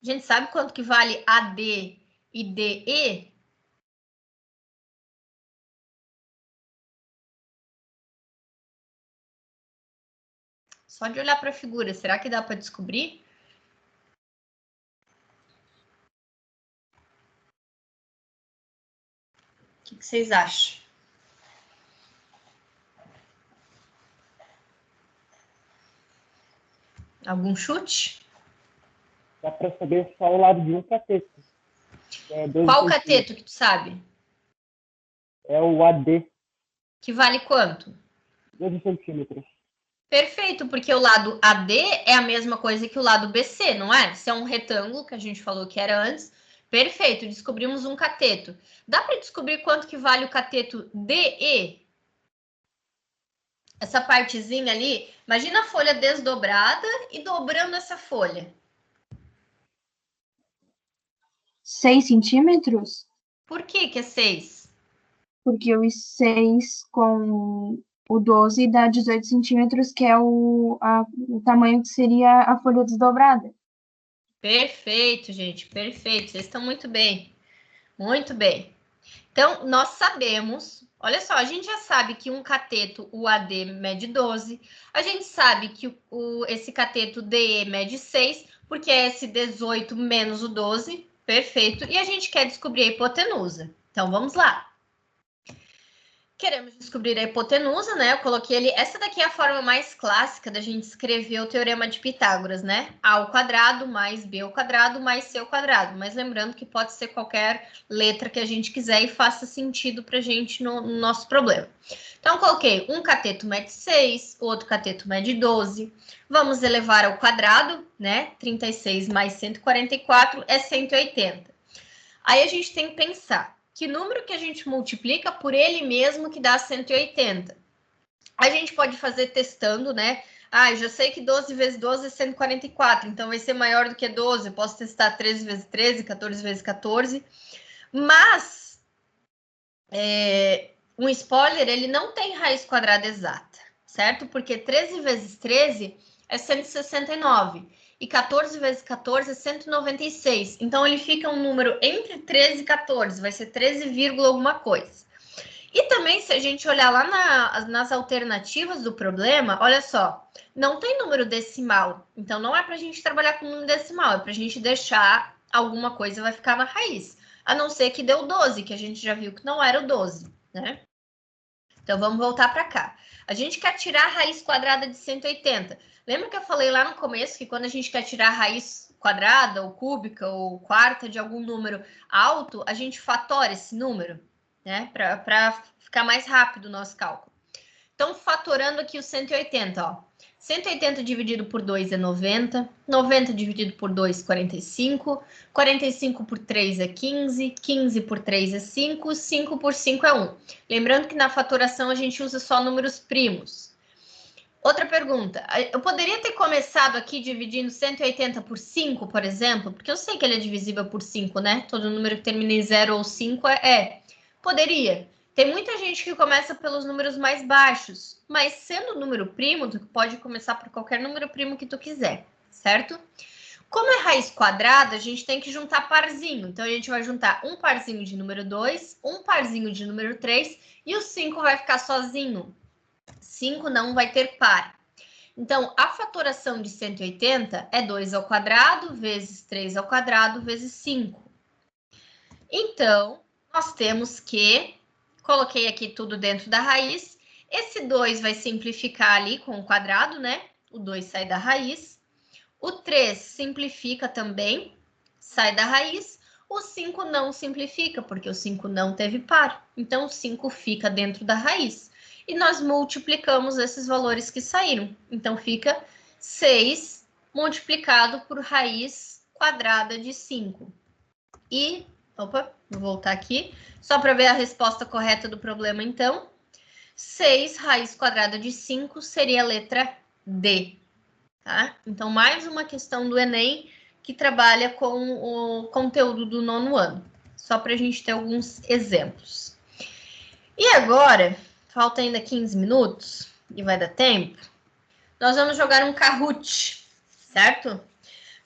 A: A gente sabe quanto que vale AD e DE? Só de olhar para a figura, será que dá para descobrir? O que vocês acham? Algum chute?
C: Dá para saber só o lado de um cateto. É 12
A: Qual
C: centímetros.
A: cateto que tu sabe?
C: É o AD,
A: Que vale quanto?
C: 12 centímetros.
A: Perfeito, porque o lado AD é a mesma coisa que o lado BC, não é? Se é um retângulo, que a gente falou que era antes. Perfeito, descobrimos um cateto. Dá para descobrir quanto que vale o cateto DE? Essa partezinha ali, imagina a folha desdobrada e dobrando essa folha.
B: 6 centímetros?
A: Por que que é 6?
B: Porque os 6 com o 12 dá 18 centímetros, que é o tamanho que seria a folha desdobrada.
A: Perfeito, gente, perfeito. Vocês estão muito bem. Muito bem. Então, nós sabemos, olha só, a gente já sabe que um cateto, o AD, mede 12. A gente sabe que esse cateto DE mede 6, porque é esse 18 menos o 12. Perfeito. E a gente quer descobrir a hipotenusa. Então, vamos lá. Queremos descobrir a hipotenusa, né? Eu coloquei ali. Essa daqui é a forma mais clássica da gente escrever o teorema de Pitágoras, né? A ao quadrado mais b ao quadrado mais c ao quadrado. Mas lembrando que pode ser qualquer letra que a gente quiser e faça sentido para a gente no nosso problema. Então, eu coloquei um cateto mede 6, o outro cateto mede 12. Vamos elevar ao quadrado, né? 36 mais 144 é 180. Aí a gente tem que pensar. Que número que a gente multiplica por ele mesmo que dá 180? A gente pode fazer testando, né? Ah, eu já sei que 12 vezes 12 é 144, então vai ser maior do que 12. Eu posso testar 13 vezes 13, 14 vezes 14. Mas, um spoiler, ele não tem raiz quadrada exata, certo? Porque 13 vezes 13 é 169. E 14 vezes 14 é 196. Então, ele fica um número entre 13 e 14. Vai ser 13, alguma coisa. E também, se a gente olhar lá nas alternativas do problema, olha só, não tem número decimal. Então, não é para a gente trabalhar com número decimal. É para a gente deixar alguma coisa vai ficar na raiz. A não ser que deu 12, que a gente já viu que não era o 12, né? Então, vamos voltar para cá. A gente quer tirar a raiz quadrada de 180. Lembra que eu falei lá no começo que quando a gente quer tirar a raiz quadrada, ou cúbica, ou quarta de algum número alto, a gente fatora esse número, né? Para ficar mais rápido o nosso cálculo. Então, fatorando aqui o 180, ó. 180 dividido por 2 é 90. 90 dividido por 2, 45. 45 por 3 é 15. 15 por 3 é 5. 5 por 5 é 1. Lembrando que na fatoração a gente usa só números primos. Outra pergunta. Eu poderia ter começado aqui dividindo 180 por 5, por exemplo? Porque eu sei que ele é divisível por 5, né? Todo número que termina em 0 ou 5 Poderia. Tem muita gente que começa pelos números mais baixos, mas sendo número primo, tu pode começar por qualquer número primo que tu quiser, certo? Como é raiz quadrada, a gente tem que juntar parzinho. Então, a gente vai juntar um parzinho de número 2, um parzinho de número 3, e o 5 vai ficar sozinho. 5 não vai ter par. Então, a fatoração de 180 é 2 ao quadrado vezes 3 ao quadrado vezes 5. Então, nós temos que... Coloquei aqui tudo dentro da raiz. Esse 2 vai simplificar ali com o quadrado, né? O 2 sai da raiz. O 3 simplifica também, sai da raiz. O 5 não simplifica, porque o 5 não teve par. Então, o 5 fica dentro da raiz. E nós multiplicamos esses valores que saíram. Então, fica 6 multiplicado por raiz quadrada de 5. E... Opa, vou voltar aqui. Só para ver a resposta correta do problema, então. 6 raiz quadrada de 5 seria a letra D. Tá? Então, mais uma questão do Enem que trabalha com o conteúdo do 9º ano. Só para a gente ter alguns exemplos. E agora, falta ainda 15 minutos e vai dar tempo. Nós vamos jogar um Kahoot, certo?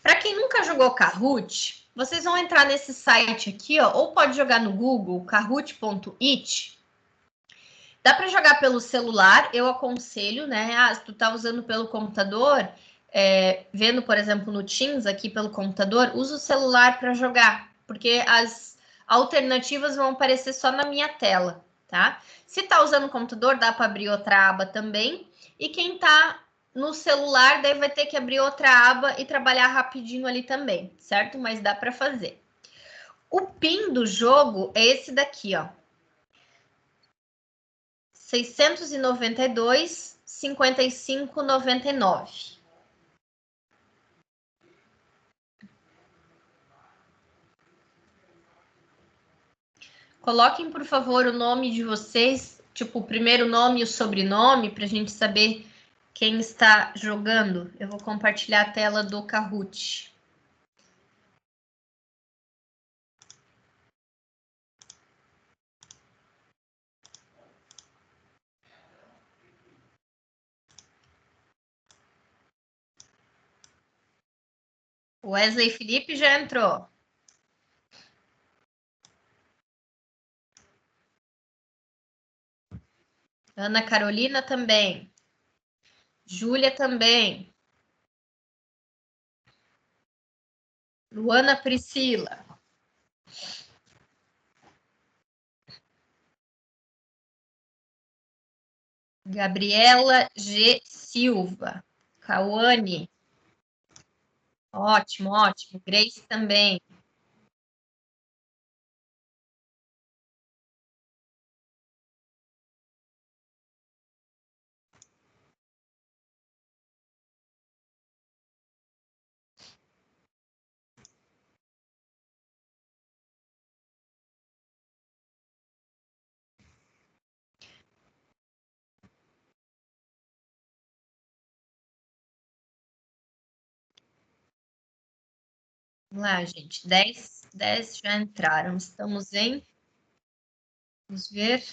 A: Para quem nunca jogou Kahoot, vocês vão entrar nesse site aqui, ó, ou pode jogar no Google, kahoot.it. Dá para jogar pelo celular, eu aconselho, né? Ah, se tu tá usando pelo computador, vendo, por exemplo, no Teams aqui pelo computador, usa o celular para jogar, porque as alternativas vão aparecer só na minha tela, tá? Se tá usando o computador, dá para abrir outra aba também. E quem tá no celular, daí vai ter que abrir outra aba e trabalhar rapidinho ali também, certo? Mas dá para fazer. O PIN do jogo é esse daqui, ó. 692, 55, 99. Coloquem, por favor, o nome de vocês, tipo, o primeiro nome e o sobrenome, para a gente saber quem está jogando. Eu vou compartilhar a tela do Kahoot. O Wesley Felipe já entrou. Ana Carolina também. Júlia também. Luana Priscila. Gabriela G. Silva. Cauane. Ótimo, ótimo. Grace também. Vamos lá, gente. 10 já entraram. Estamos em. Vamos ver.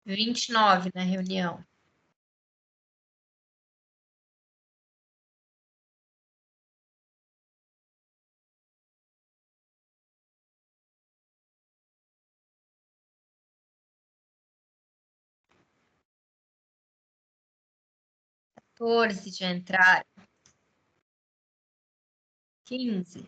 A: 29 na reunião. Quatorze já entraram. 15.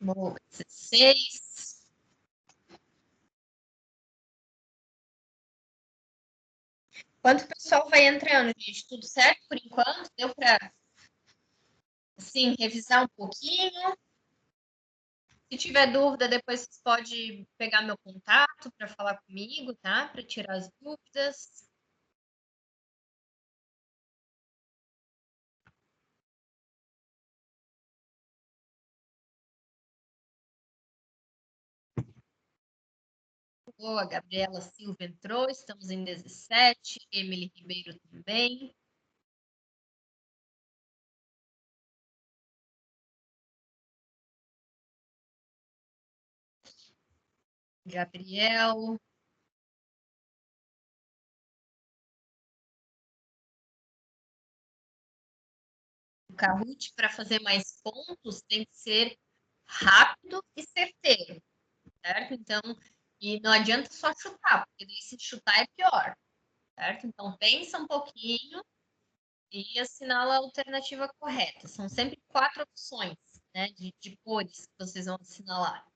A: Boa. 16. Quanto pessoal vai entrando, gente? Tudo certo por enquanto? Deu para, assim, revisar um pouquinho? Se tiver dúvida, depois vocês podem pegar meu contato para falar comigo, tá? Para tirar as dúvidas. Boa, Gabriela Silva entrou, estamos em 17. Emily Ribeiro também. Gabriel. O Kahoot, para fazer mais pontos, tem que ser rápido e certeiro, certo? Então, e não adianta só chutar, porque daí se chutar é pior, certo? Então, pensa um pouquinho e assinala a alternativa correta. São sempre 4 opções, né, de cores que vocês vão assinalar.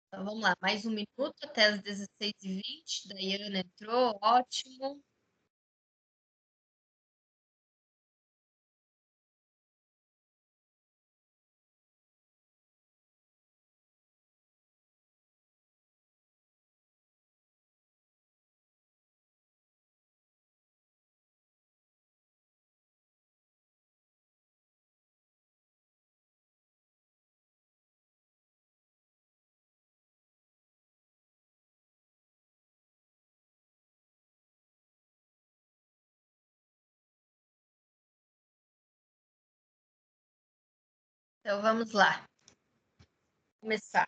A: Então, vamos lá, mais um minuto até as 16h20. Daiane entrou, ótimo. Então, vamos lá. Começar.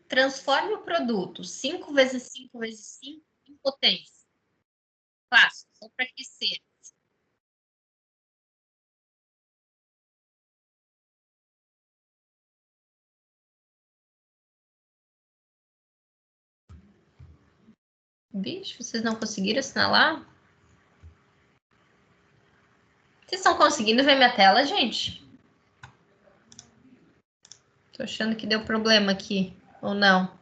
A: Transforme o produto 5 vezes 5 vezes 5 em potência. Fácil, só para aquecer. Bicho, vocês não conseguiram assinalar? Vocês estão conseguindo ver minha tela, gente? Tô achando que deu problema aqui, ou não?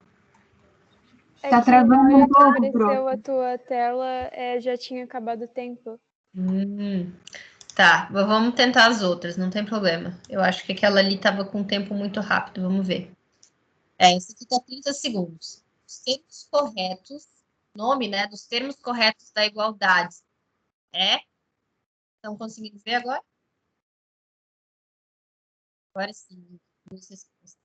B: Tá travando um pouco,
E: apareceu
B: Pro.
E: a tua tela, já tinha acabado o tempo.
A: Tá, vamos tentar as outras, não tem problema. Eu acho que aquela ali tava com um tempo muito rápido, vamos ver. Esse aqui tá 30 segundos. Os termos corretos, nome, né, dos termos corretos da igualdade é? Estão conseguindo ver agora? Agora sim. Duas respostas.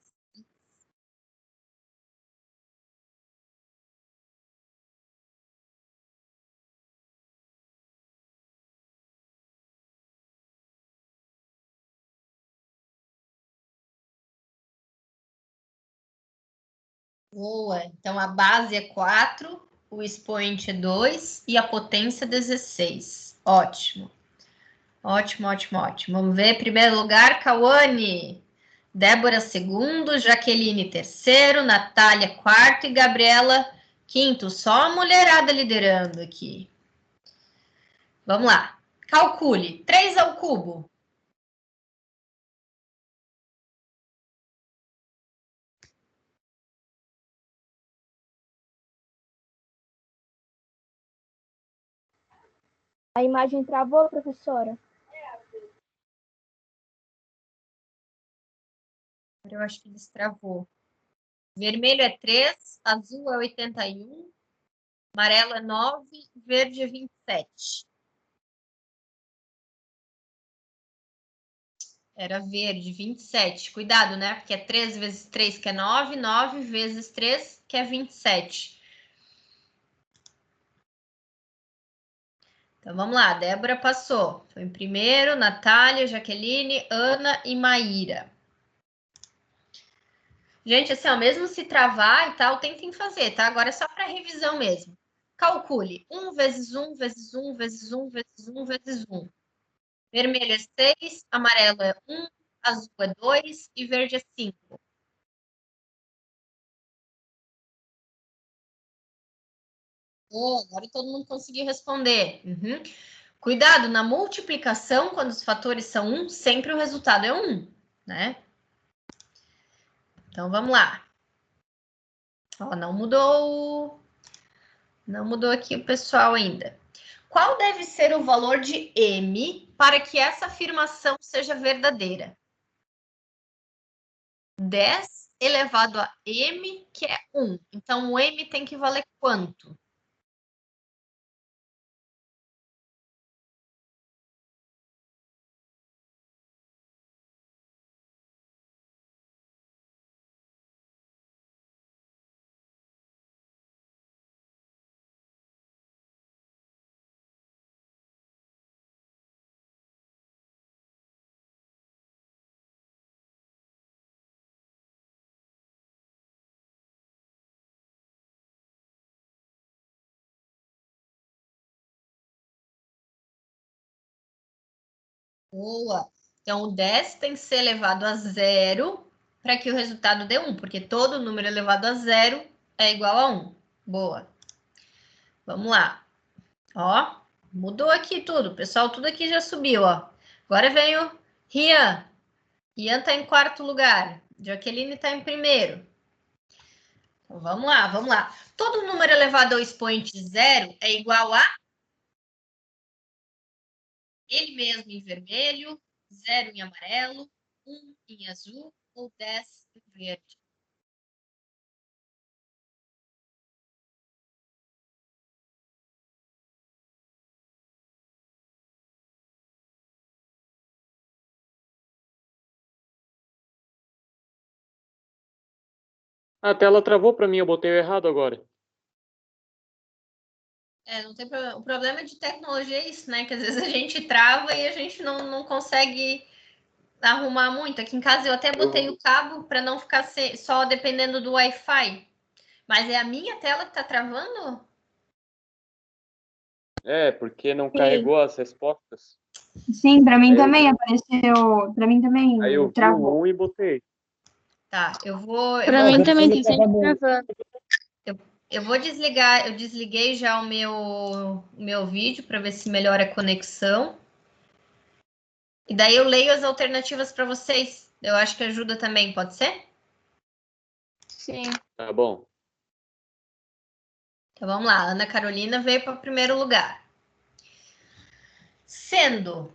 A: Boa. Então, a base é 4, o expoente é 2 e a potência é 16. Ótimo. Ótimo, ótimo, ótimo. Vamos ver. Primeiro lugar, Cauane. Débora, segundo. Jaqueline, terceiro. Natália, quarto. E Gabriela, quinto. Só a mulherada liderando aqui. Vamos lá. Calcule. 3 ao cubo.
E: A imagem travou, professora?
A: Eu acho que destravou. Vermelho é 3, azul é 81, amarelo é 9, verde é 27. Era verde, 27. Cuidado, né? Porque é 3 vezes 3, que é 9, 9 vezes 3, que é 27. Então, vamos lá. Débora passou. Foi em primeiro, Natália, Jaqueline, Ana e Maíra. Gente, assim, ó, mesmo se travar e tal, tentem fazer, tá? Agora é só para revisão mesmo. Calcule 1 vezes 1 vezes 1 vezes 1 vezes 1 vezes 1. Vermelho é 6, amarelo é 1, azul é 2 e verde é 5. Oh, agora todo mundo conseguiu responder. Uhum. Cuidado, na multiplicação, quando os fatores são 1, sempre o resultado é 1, né? Então, vamos lá. Ó, não mudou. Não mudou aqui o pessoal ainda. Qual deve ser o valor de M para que essa afirmação seja verdadeira? 10 elevado a M, que é 1. Então, o M tem que valer quanto? Boa. Então, o 10 tem que ser elevado a zero para que o resultado dê 1, porque todo número elevado a zero é igual a 1. Boa. Vamos lá. Ó, mudou aqui tudo. Pessoal, tudo aqui já subiu, ó. Agora vem o Rian. Rian está em quarto lugar. Jaqueline está em primeiro. Então, vamos lá, vamos lá. Todo número elevado ao expoente zero é igual a ele mesmo em vermelho, 0 em amarelo, 1 em azul ou 10 em verde.
H: A tela travou para mim, eu botei o errado agora.
A: Não tem problema. O problema de tecnologia é isso, né? Que às vezes a gente trava e a gente não consegue arrumar muito. Aqui em casa eu até botei o cabo para não ficar só dependendo do Wi-Fi. Mas é a minha tela que tá travando?
H: Porque não carregou as respostas.
B: Sim, para mim
H: Aí
B: também apareceu. Para mim também
H: Aí eu vi
B: travou.
H: o 1 e botei.
A: Tá, eu vou
E: Pra mim também tá sempre travando.
A: Eu vou desligar, eu desliguei já o meu vídeo para ver se melhora a conexão. E daí eu leio as alternativas para vocês. Eu acho que ajuda também, pode ser?
E: Sim.
H: Tá bom.
A: Então vamos lá, Ana Carolina veio para o primeiro lugar. Sendo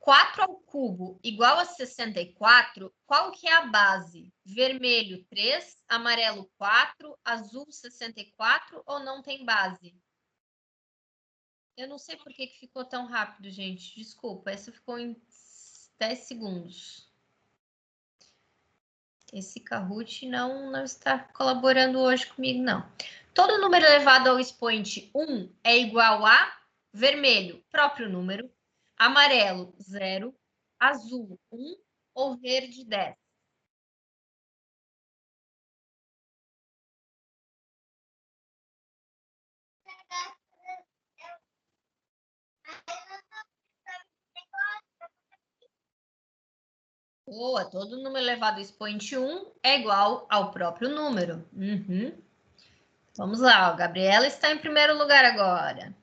A: 4 ao cubo igual a 64, qual que é a base? Vermelho 3, amarelo 4, azul 64 ou não tem base? Eu não sei por que ficou tão rápido, gente. Desculpa, essa ficou em 10 segundos. Esse Kahoot não está colaborando hoje comigo, não. Todo número elevado ao expoente 1 é igual a vermelho, próprio número, amarelo, 0, azul, 1 ou verde, 10. Boa, todo número elevado ao expoente 1 é igual ao próprio número. Vamos lá, a Gabriela está em primeiro lugar agora.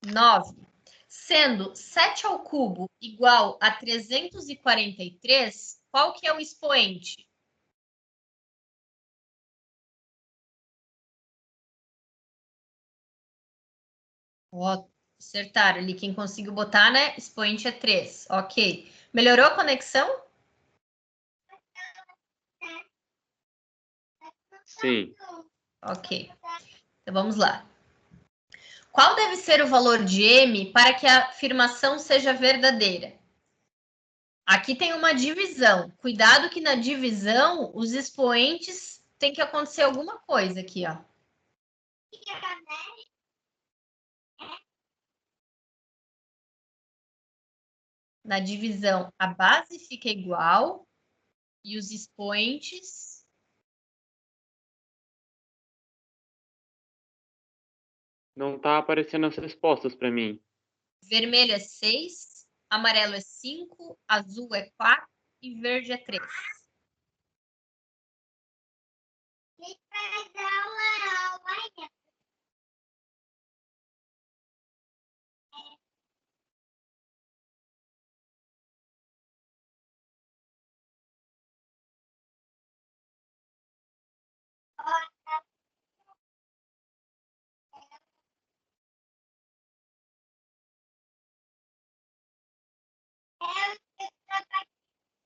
A: 9. Sendo 7 ao cubo igual a 343, qual que é o expoente? Ó, acertaram ali. Quem conseguiu botar, né? Expoente é 3. Ok. Melhorou a conexão?
H: Sim.
A: Ok. Então vamos lá. Qual deve ser o valor de M para que a afirmação seja verdadeira? Aqui tem uma divisão. Cuidado que na divisão os expoentes tem que acontecer alguma coisa aqui, ó. Na divisão, a base fica igual e os expoentes...
H: Não tá aparecendo as respostas para mim.
A: Vermelho é 6, amarelo é 5, azul é 4 e verde é 3.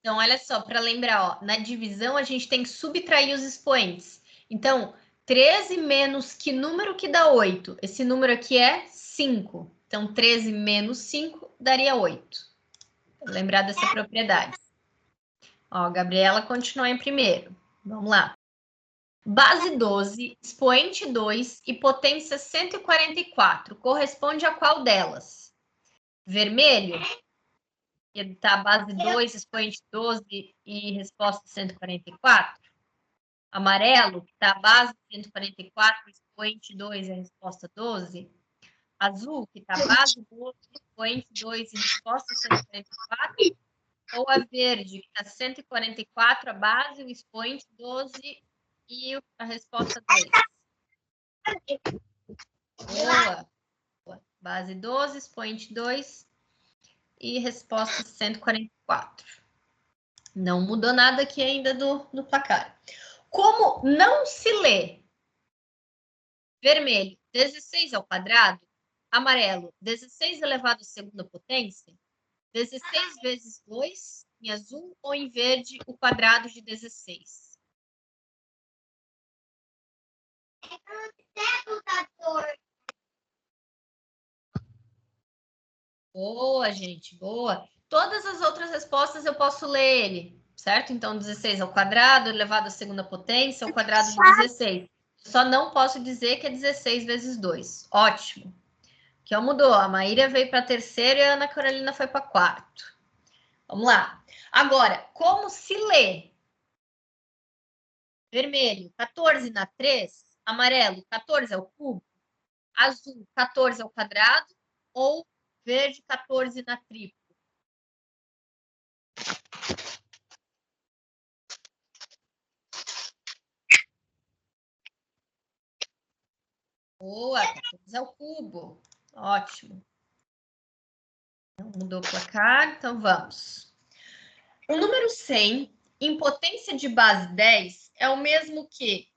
A: Então, olha só, para lembrar, ó, na divisão a gente tem que subtrair os expoentes. Então, 13 menos que número que dá 8? Esse número aqui é 5. Então, 13 menos 5 daria 8. Vou lembrar dessa propriedade. Ó, Gabriela continua em primeiro. Vamos lá. Base 12, expoente 2 e potência 144. Corresponde a qual delas? Vermelho? Que tá base 2, expoente 12 e resposta 144. Amarelo, que tá base 144, expoente 2 e resposta 12. Azul, que tá base 12, expoente 2 e resposta 144. Ou a verde, que está 144, a base, o expoente 12 e a resposta 2. Boa. Base 12, expoente 2 e resposta 144. Não mudou nada aqui ainda do placar. Como não se lê? Vermelho, 16 ao quadrado. Amarelo, 16 elevado à segunda potência. 16 vezes 2 em azul ou em verde o quadrado de 16? Boa, gente, boa. Todas as outras respostas eu posso ler ele. certo? Então, 16 ao quadrado elevado à segunda potência ao quadrado de 16. Só não posso dizer que é 16 vezes 2. Ótimo. Que mudou. A Maíra veio para a terceira e a Ana Carolina foi para quarto. Vamos lá. Agora, como se lê? Vermelho, 14 na 3. Amarelo, 14 ao cubo. Azul, 14 ao quadrado. Ou verde, 14 na tripla. Boa, 14 ao cubo. Ótimo. Mudou o placar, então vamos. O número 100, em potência de base 10, é o mesmo que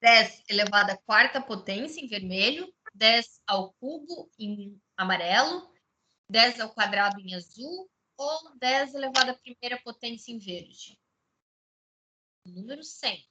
A: 10 elevado à quarta potência, em vermelho, 10 ao cubo, em amarelo, 10 ao quadrado, em azul, ou 10 elevado à primeira potência, em verde. O número 100.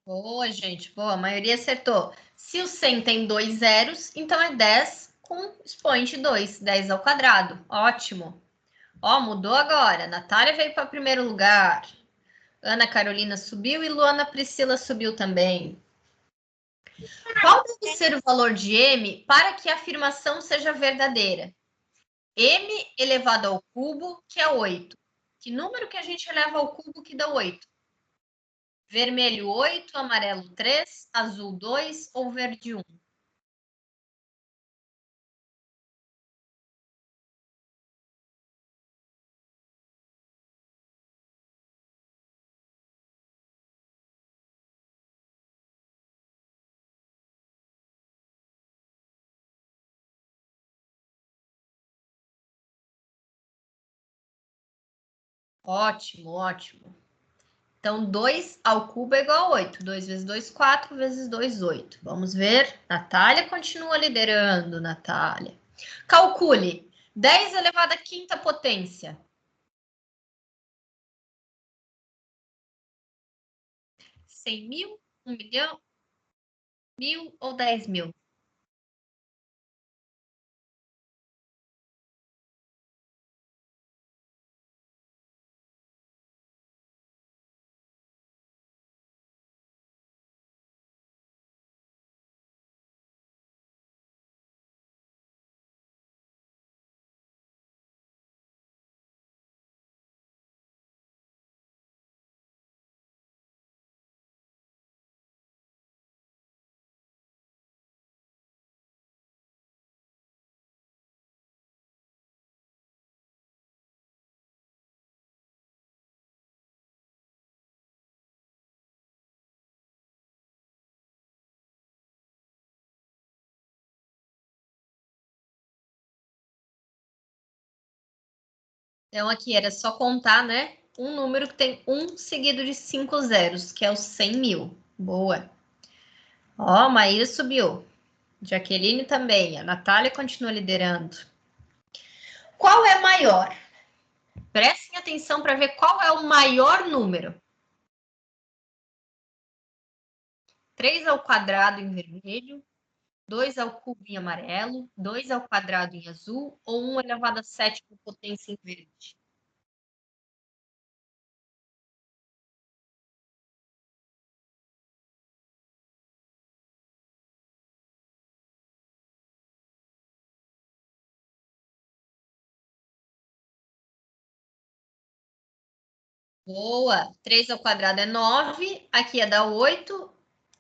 A: Boa, gente. Boa, a maioria acertou. Se o 100 tem 2 zeros, então é 10 com expoente 2. 10 ao quadrado. Ótimo. Ó, mudou agora. Natália veio para o primeiro lugar. Ana Carolina subiu e Luana Priscila subiu também. Qual deve ser o valor de M para que a afirmação seja verdadeira? M elevado ao cubo, que é 8. Que número que a gente eleva ao cubo que dá 8? Vermelho 8, amarelo 3, azul 2 ou verde 1? Ótimo, ótimo. Então, 2 ao cubo é igual a 8. 2 vezes 2, 4 vezes 2, 8. Vamos ver. Natália continua liderando, Natália. Calcule. 10 elevado à quinta potência. 100 mil, 1 milhão, 1000 ou 10 mil? Então, aqui era só contar, né? Um número que tem 1 seguido de 5 zeros, que é o 100 mil. Boa. Ó, Maíra subiu. Jaqueline também. A Natália continua liderando. Qual é maior? Prestem atenção para ver qual é o maior número. 3 ao quadrado em vermelho, 2 ao cubo em amarelo, 2 ao quadrado em azul ou 1 elevado a 7 por potência em verde? Boa! 3 ao quadrado é 9, aqui ia dar 8,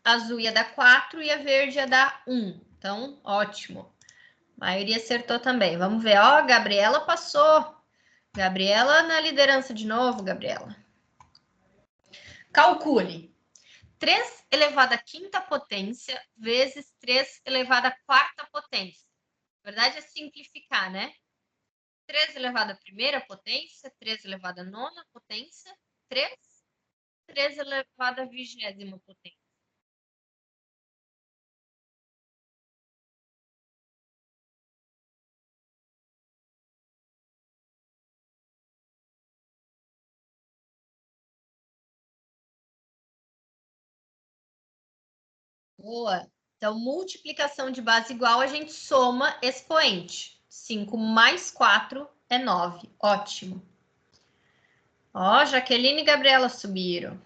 A: azul ia dar 4 e a verde ia dar 1. Então, ótimo. A maioria acertou também. Vamos ver. Ó, Gabriela passou. Gabriela na liderança de novo, Gabriela. Calcule. 3 elevado à quinta potência vezes 3 elevado à quarta potência. Na verdade, é simplificar, né? 3 elevado à primeira potência, 3 elevado à nona potência, 3 elevado à 20ª potência. Boa. Então, multiplicação de base igual, a gente soma expoente. 5 mais 4 é 9. Ótimo. Ó, Jaqueline e Gabriela subiram.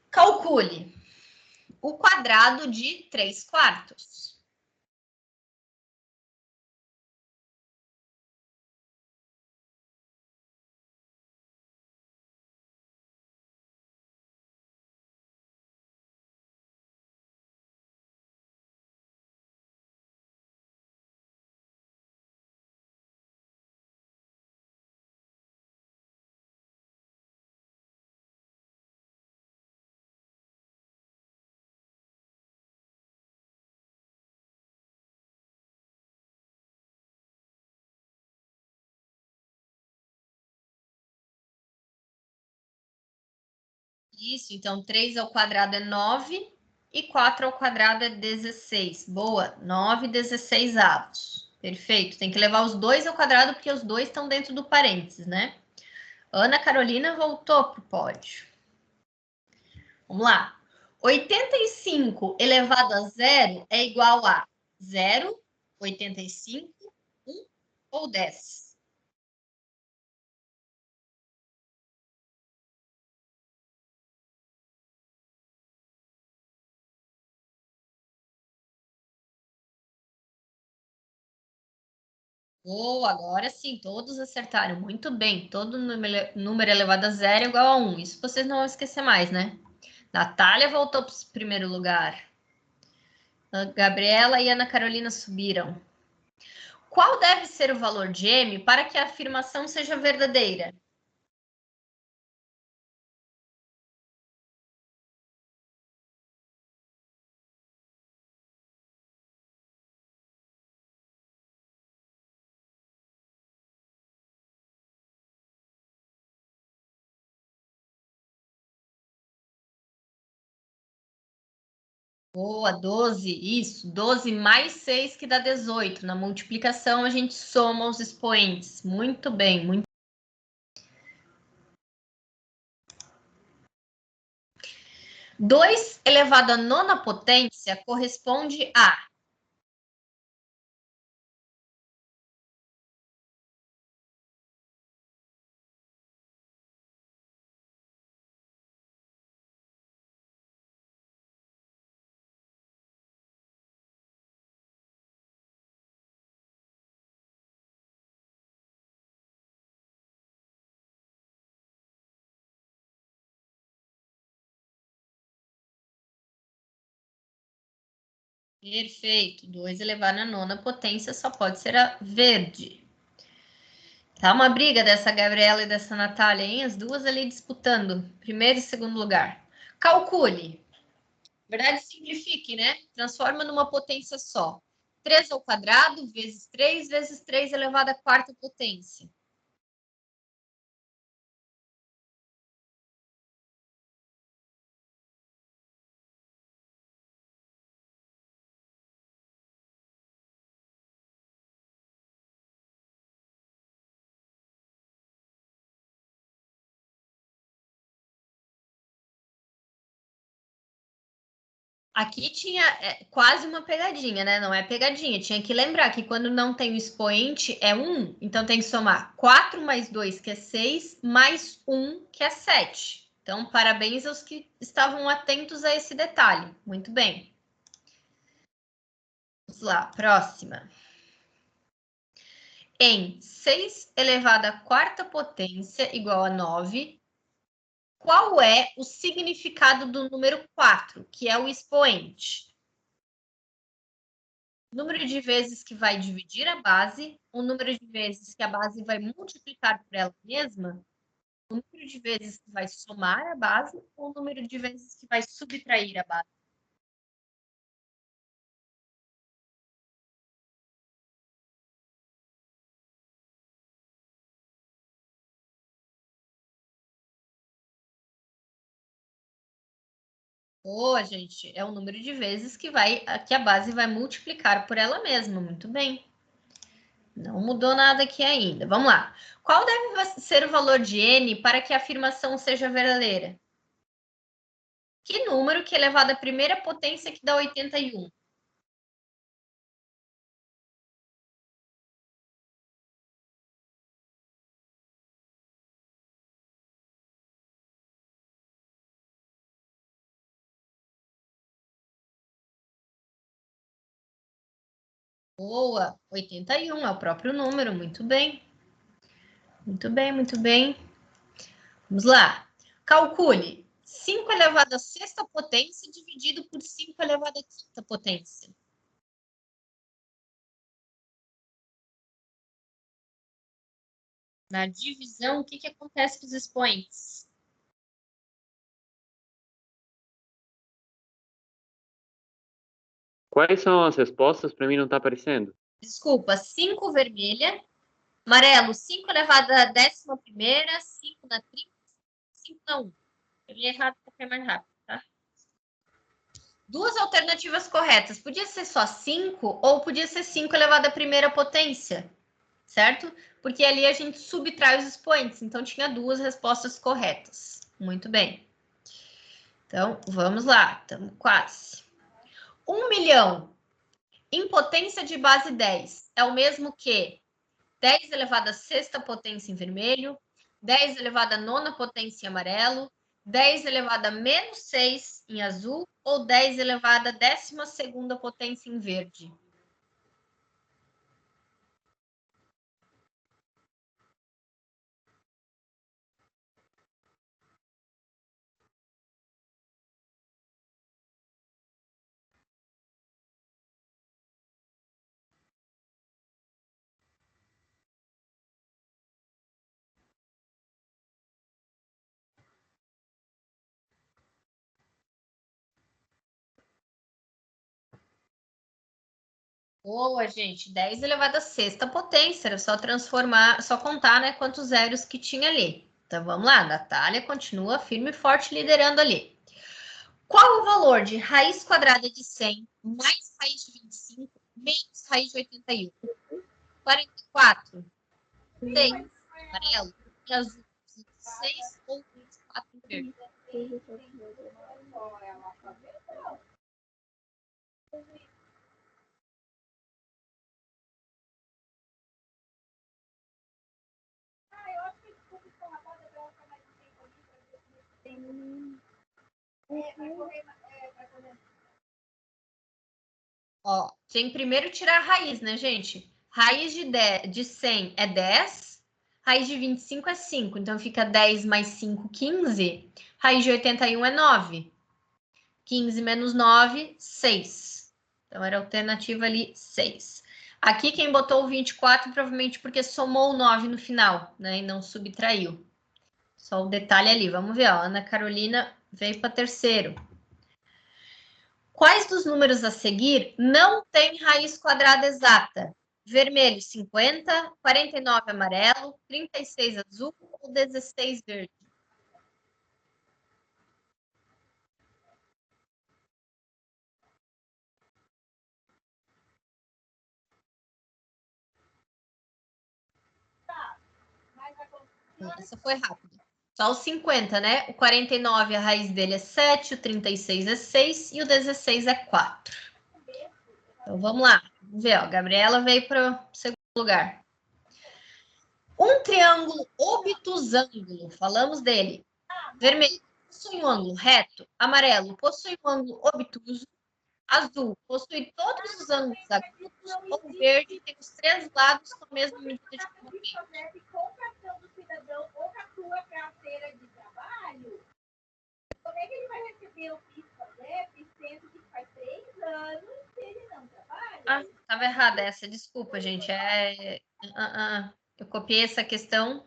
A: Calcule o quadrado de 3/4. Isso, então 3 ao quadrado é 9 e 4 ao quadrado é 16. Boa, 9/16. Perfeito, tem que levar os dois ao quadrado porque os dois estão dentro do parênteses, né? Ana Carolina voltou para o pódio. Vamos lá. 85 elevado a 0 é igual a 0, 85, 1 ou 10? Oh, agora sim, todos acertaram. Muito bem. Todo número elevado a 0 é igual a 1. Isso vocês não vão esquecer mais, né? Natália voltou para o primeiro lugar. A Gabriela e Ana Carolina subiram. Qual deve ser o valor de M para que a afirmação seja verdadeira? Boa, 12, isso. 12 mais 6 que dá 18. Na multiplicação, a gente soma os expoentes. Muito bem, muito. 2 elevado à nona potência corresponde a... Perfeito. 2 elevado à nona potência só pode ser a verde. Tá uma briga dessa Gabriela e dessa Natália, hein? As duas ali disputando primeiro e segundo lugar. Calcule. Na verdade, simplifique, né? Transforma numa potência só. 3 ao quadrado vezes 3 vezes 3 elevado à quarta potência. Aqui tinha quase uma pegadinha, né? Não é pegadinha. Tinha que lembrar que quando não tem o expoente é 1, então tem que somar 4 mais 2, que é 6, mais 1, que é 7. Então, parabéns aos que estavam atentos a esse detalhe. Muito bem. Vamos lá, próxima. Em 6 elevado à quarta potência igual a 9, qual é o significado do número 4, que é o expoente? Número de vezes que vai dividir a base, o número de vezes que a base vai multiplicar por ela mesma, o número de vezes que vai somar a base, ou o número de vezes que vai subtrair a base. Boa, gente. É o número de vezes que a base vai multiplicar por ela mesma. Muito bem. Não mudou nada aqui ainda. Vamos lá. Qual deve ser o valor de n para que a afirmação seja verdadeira? Que número que é elevado à primeira potência que dá 81? Boa, 81 é o próprio número, muito bem. Muito bem, muito bem. Vamos lá. Calcule 5 elevado à sexta potência dividido por 5 elevado à quinta potência. Na divisão, o que acontece com os expoentes?
H: Quais são as respostas? Para mim não está aparecendo.
A: Desculpa, 5 vermelha, amarelo, 5 elevado à 11ª, 5 na 30, 5 na 1. Eu li errado para ficar mais rápido, tá? Duas alternativas corretas. Podia ser só 5 ou podia ser 5 elevado à primeira potência, certo? Porque ali a gente subtrai os expoentes. Então, tinha duas respostas corretas. Muito bem. Então, vamos lá. Estamos quase. 1 milhão em potência de base 10 é o mesmo que 10 elevado à sexta potência em vermelho, 10 elevado à nona potência em amarelo, 10 elevado a menos 6 em azul ou 10 elevado à 12ª potência em verde? Boa, gente. 10 elevado à sexta potência. Era só transformar, só contar, né, quantos zeros que tinha ali. Então, vamos lá. Natália continua firme e forte liderando ali. Qual o valor de raiz quadrada de 100 mais raiz de 25 menos raiz de 81? 44, 6, amarelo, e azul, 26 ou 24 em verde? Ó, tem que primeiro tirar a raiz, né, gente? Raiz de 100 é 10, raiz de 25 é 5, então fica 10 mais 5, 15. Raiz de 81 é 9. 15 menos 9, 6. Então, era a alternativa ali, 6. Aqui, quem botou o 24, provavelmente porque somou o 9 no final, né? E não subtraiu. Só o detalhe ali. Vamos ver, ó. Ana Carolina veio para terceiro. Quais dos números a seguir não tem raiz quadrada exata? Vermelho, 50, 49 amarelo, 36 azul ou 16 verde? Essa foi rápida. Só o 50, né? O 49, a raiz dele é 7, o 36 é 6 e o 16 é 4. Então, vamos lá. Vamos ver, ó. Gabriela veio para o segundo lugar. Um triângulo obtusângulo, falamos dele. Vermelho, possui um ângulo reto. Amarelo, possui um ângulo obtuso. Azul, possui todos os ângulos agudos. Ou verde, tem os três lados com a mesma medida de comprimento.
E: Com o cartão do cidadão ou com a sua carteira de trabalho, como é que ele vai receber o PIS/PASEP, sendo que faz 3 anos que ele não trabalha?
A: Ah, estava errada essa, desculpa, gente. Eu copiei essa questão.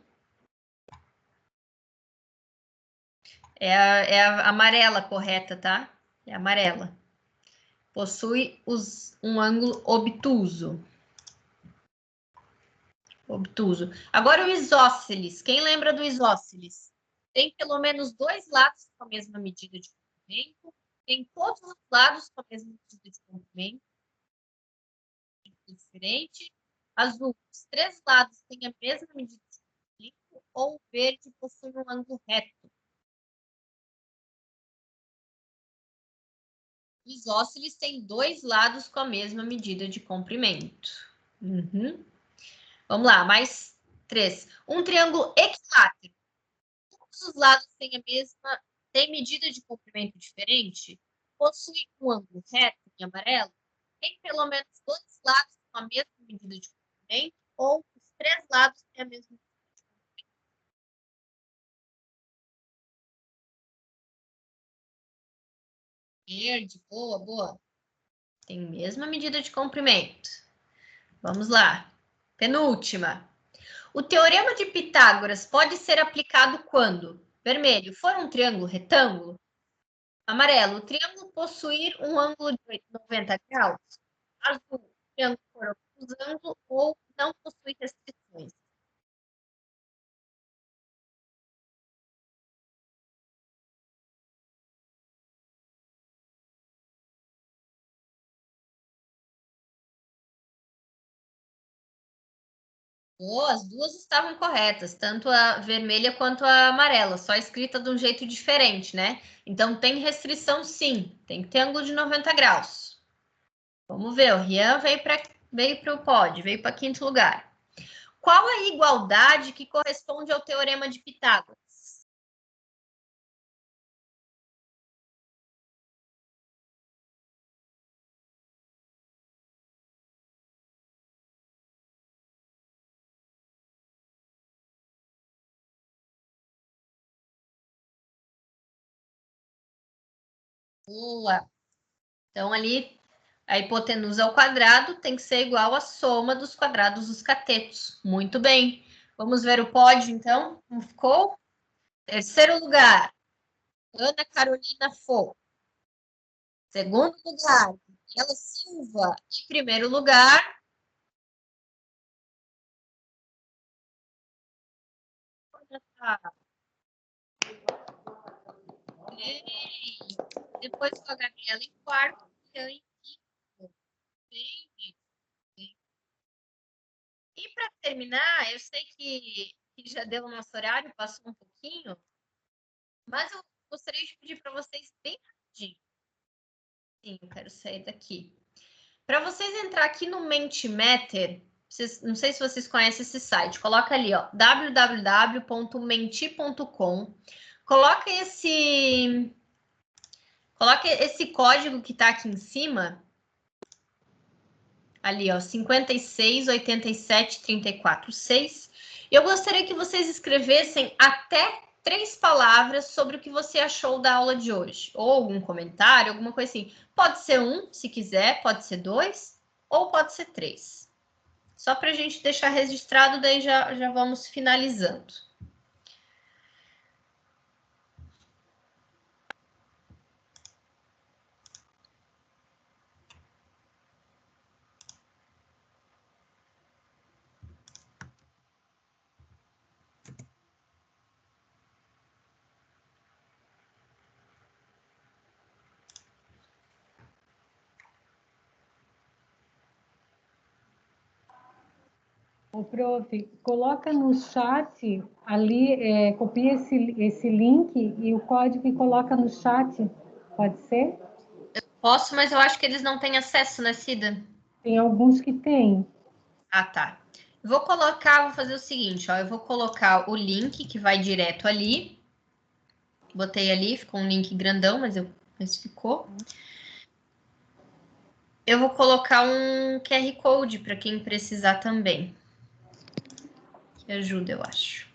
A: É a amarela correta, tá? É amarela. Possui um ângulo obtuso. Obtuso. Agora o isósceles. Quem lembra do isósceles? Tem pelo menos dois lados com a mesma medida de comprimento, tem todos os lados com a mesma medida de comprimento, diferente. Azul, os 3 lados têm a mesma medida de comprimento, ou o verde possui um ângulo reto. O isósceles tem 2 lados com a mesma medida de comprimento. Vamos lá, mais 3. Um triângulo equilátero. Todos os lados têm medida de comprimento diferente, possui um ângulo reto em amarelo, tem pelo menos 2 lados com a mesma medida de comprimento, ou os 3 lados têm a mesma medida de comprimento. Verde, boa, boa. Tem a mesma medida de comprimento. Vamos lá. Penúltima. O teorema de Pitágoras pode ser aplicado quando? Vermelho, for um triângulo retângulo. Amarelo, o triângulo possuir um ângulo de 90 graus. Azul, o triângulo for obtusângulo ou não possui restrições. As duas estavam corretas, tanto a vermelha quanto a amarela, só escrita de um jeito diferente, né? Então tem restrição sim, tem que ter ângulo de 90 graus. Vamos ver, o Rian veio para o pódio, veio para 5º lugar. Qual a igualdade que corresponde ao teorema de Pitágoras? Boa! Então, ali, a hipotenusa ao quadrado tem que ser igual à soma dos quadrados dos catetos. Muito bem. Vamos ver o pódio, então. Como ficou? 3º lugar, Ana Carolina Fo. 2º lugar, Daniela Silva. Em 1º lugar, depois com a Gabriela em 4º, Rian em 5º. E para terminar, eu sei que já deu o nosso horário, passou um pouquinho, mas eu gostaria de pedir para vocês bem rapidinho. Sim, eu quero sair daqui. Para vocês entrar aqui no Mentimeter, não sei se vocês conhecem esse site, coloca ali, ó, www.menti.com. Coloca esse código que está aqui em cima, ali, ó, 568734.6. Eu gostaria que vocês escrevessem até 3 palavras sobre o que você achou da aula de hoje, ou algum comentário, alguma coisa assim. Pode ser 1, se quiser, pode ser 2, ou pode ser 3. Só para a gente deixar registrado, daí já vamos finalizando.
F: Ô, prof, coloca no chat ali, copia esse link e o código e coloca no chat, pode ser?
A: Posso, mas eu acho que eles não têm acesso, né, Cida?
F: Tem alguns que têm.
A: Ah, tá. Vou fazer o seguinte, ó, eu vou colocar o link que vai direto ali. Botei ali, ficou um link grandão, mas ficou. Eu vou colocar um QR Code para quem precisar também. Que ajuda, eu acho.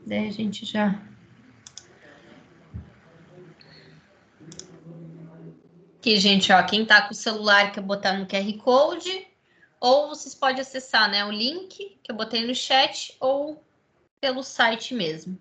A: Daí a gente já... Aqui, gente, ó, quem tá com o celular quer botar no QR Code, ou vocês podem acessar, né, o link que eu botei no chat, ou pelo site mesmo.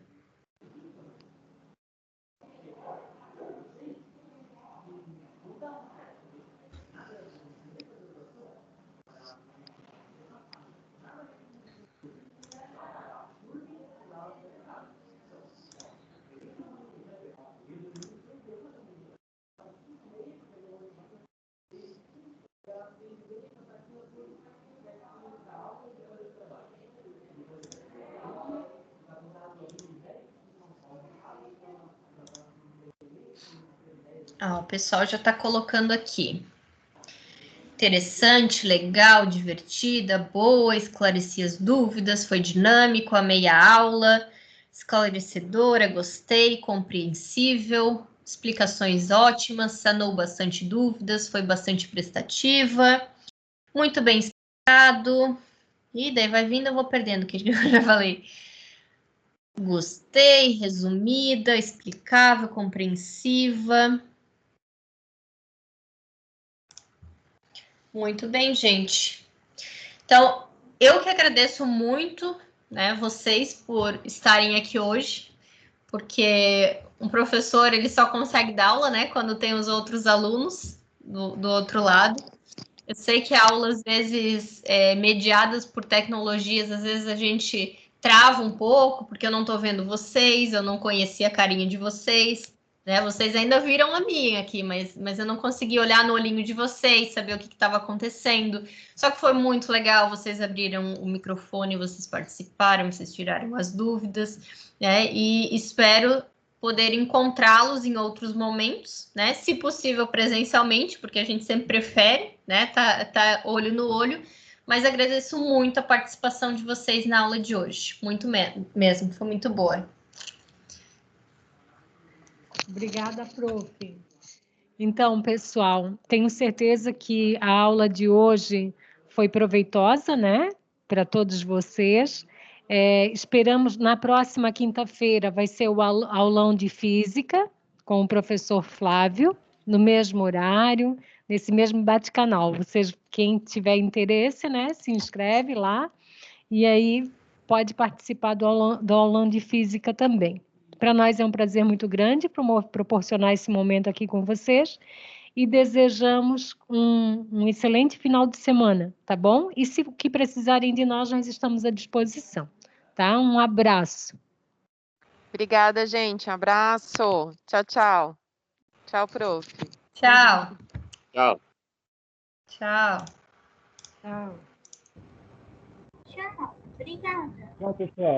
A: O pessoal já está colocando aqui. Interessante, legal, divertida, boa, esclareci as dúvidas, foi dinâmico, amei a aula, esclarecedora, gostei, compreensível, explicações ótimas, sanou bastante dúvidas, foi bastante prestativa, muito bem explicado. E daí vai vindo, eu vou perdendo, que eu já falei. Gostei, resumida, explicável, compreensiva. Muito bem, gente. Então, eu que agradeço muito, né, vocês por estarem aqui hoje, porque um professor, ele só consegue dar aula, né, quando tem os outros alunos do outro lado. Eu sei que aulas, às vezes, mediadas por tecnologias, às vezes a gente trava um pouco, porque eu não estou vendo vocês, eu não conheci a carinha de vocês, né? Vocês ainda viram a minha aqui, mas eu não consegui olhar no olhinho de vocês, saber o que estava acontecendo. Só que foi muito legal, vocês abriram o microfone, vocês participaram, vocês tiraram as dúvidas, né? E espero poder encontrá-los em outros momentos, né? Se possível presencialmente, porque a gente sempre prefere, né? Tá olho no olho. Mas agradeço muito a participação de vocês na aula de hoje. Muito mesmo, foi muito boa.
F: Obrigada, prof. Então, pessoal, tenho certeza que a aula de hoje foi proveitosa, né? Para todos vocês. Esperamos na próxima quinta-feira vai ser o aulão de física com o professor Flávio, no mesmo horário, nesse mesmo bate-canal. Vocês, quem tiver interesse, né, se inscreve lá e aí pode participar do aulão de física também. Para nós é um prazer muito grande proporcionar esse momento aqui com vocês e desejamos um excelente final de semana, tá bom? E se o que precisarem de nós estamos à disposição, tá? Um abraço.
I: Obrigada, gente. Um abraço. Tchau, tchau. Tchau, prof.
A: Tchau.
H: Tchau.
A: Tchau.
F: Tchau.
E: Tchau. Obrigada.
C: Tchau, pessoal.